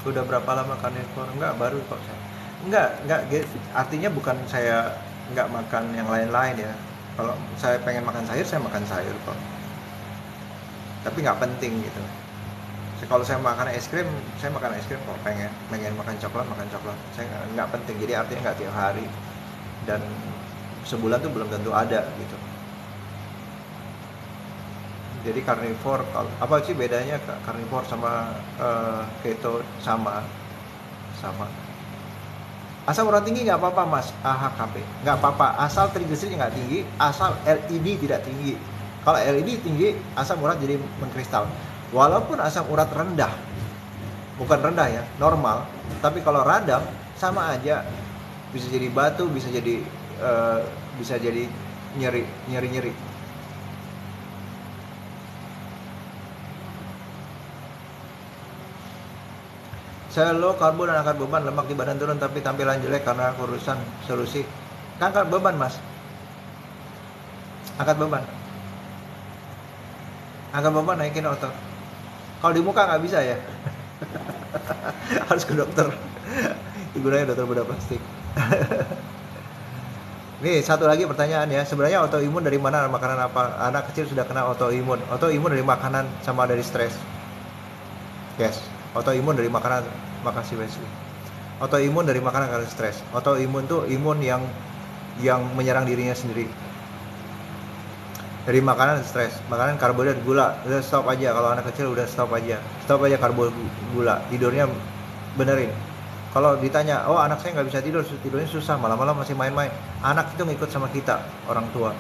Udah berapa lama karnivor? Enggak, baru kok saya. Enggak, artinya bukan saya nggak makan yang lain-lain ya. Kalau saya pengen makan sayur, saya makan sayur kok. Tapi nggak penting gitu. Kalau saya makan es krim, saya makan es krim kok. Pengen makan coklat. Saya nggak penting. Jadi artinya nggak tiap hari. Dan sebulan tuh belum tentu ada gitu. Jadi karnivor, apa sih bedanya karnivor sama keto? Sama. Asam urat tinggi nggak apa-apa mas, AHKP nggak apa-apa, asal trigliseridnya nggak tinggi, asal LID tidak tinggi. Kalau LID tinggi, asam urat jadi mengkristal. Walaupun asam urat rendah, bukan rendah ya, normal, tapi kalau radang sama aja, bisa jadi batu, bisa jadi nyeri. Saya low karbo dan angkat beban, lemak di badan turun tapi tampilan jelek karena kurusan. Solusi angkat beban mas, angkat beban naikin otot. Kalau di muka nggak bisa ya. Harus ke dokter. Gunanya dokter bedah plastik. Nih satu lagi pertanyaan ya, sebenarnya autoimun dari mana, makanan apa? Anak kecil sudah kena autoimun dari makanan sama dari stres. Yes, autoimun dari makanan. Makasih Wesley. Autoimun dari makanan karena stres. Autoimun tuh imun yang menyerang dirinya sendiri. Dari makanan stres, makanan karbohidrat, gula, udah stop aja. Kalau anak kecil udah stop aja karbo, gula. Tidurnya benerin. Kalau ditanya, oh anak saya nggak bisa tidur, tidurnya susah, malam-malam masih main-main. Anak itu ngikut sama kita, orang tua.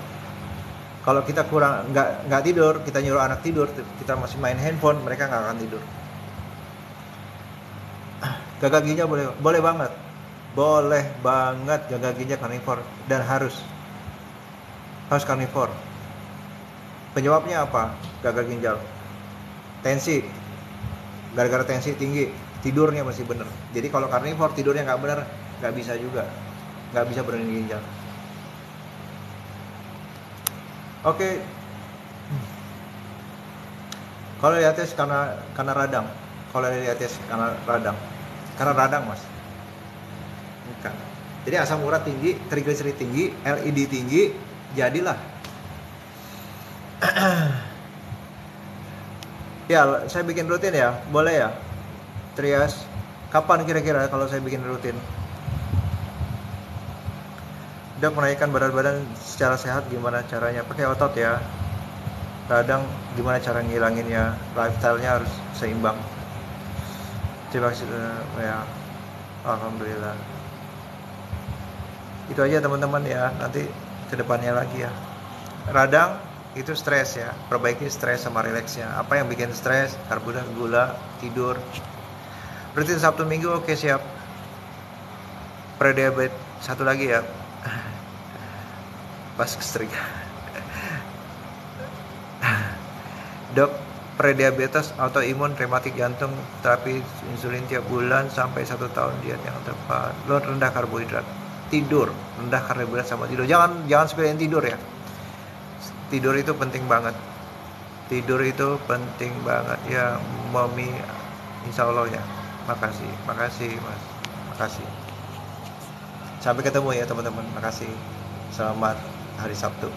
Kalau kita kurang nggak tidur, kita nyuruh anak tidur, kita masih main handphone, mereka nggak akan tidur. Gagal ginjal boleh banget gagal ginjal karnivor, dan harus karnivor. Penyebabnya apa? Gagal ginjal, tensi, gara-gara tensi tinggi, tidurnya masih bener. Jadi kalau karnivor tidurnya nggak bener, nggak bisa benerin ginjal. Oke. Kalau diabetes karena radang. Karena radang mas. Bukan. Jadi asam urat tinggi, trigliserid tinggi, LID tinggi, jadilah. Ya, saya bikin rutin ya, boleh ya? Trias, kapan kira-kira kalau saya bikin rutin? Dok, menaikkan berat badan secara sehat gimana caranya? Pakai otot ya. Radang gimana cara ngilanginnya? Lifestyle-nya harus seimbang. Terima kasih ya. Alhamdulillah. Itu aja teman-teman ya, nanti kedepannya lagi ya. Radang itu stres ya, perbaiki stres sama rileksnya. Apa yang bikin stres? Karbohidrat, gula, tidur. Rutin Sabtu Minggu, oke siap. Prediabetes satu lagi ya. Pas kestrik. Dok, prediabetes, autoimun, rematik jantung, terapi insulin tiap bulan sampai 1 tahun, diet yang tepat. Lo rendah karbohidrat, tidur, rendah karbohidrat sama tidur. Jangan sepelein tidur ya. Tidur itu penting banget. Tidur itu penting banget ya, Mami. Insya Allah ya. Makasih Mas. Makasih. Sampai ketemu ya teman-teman. Makasih. Selamat hari Sabtu.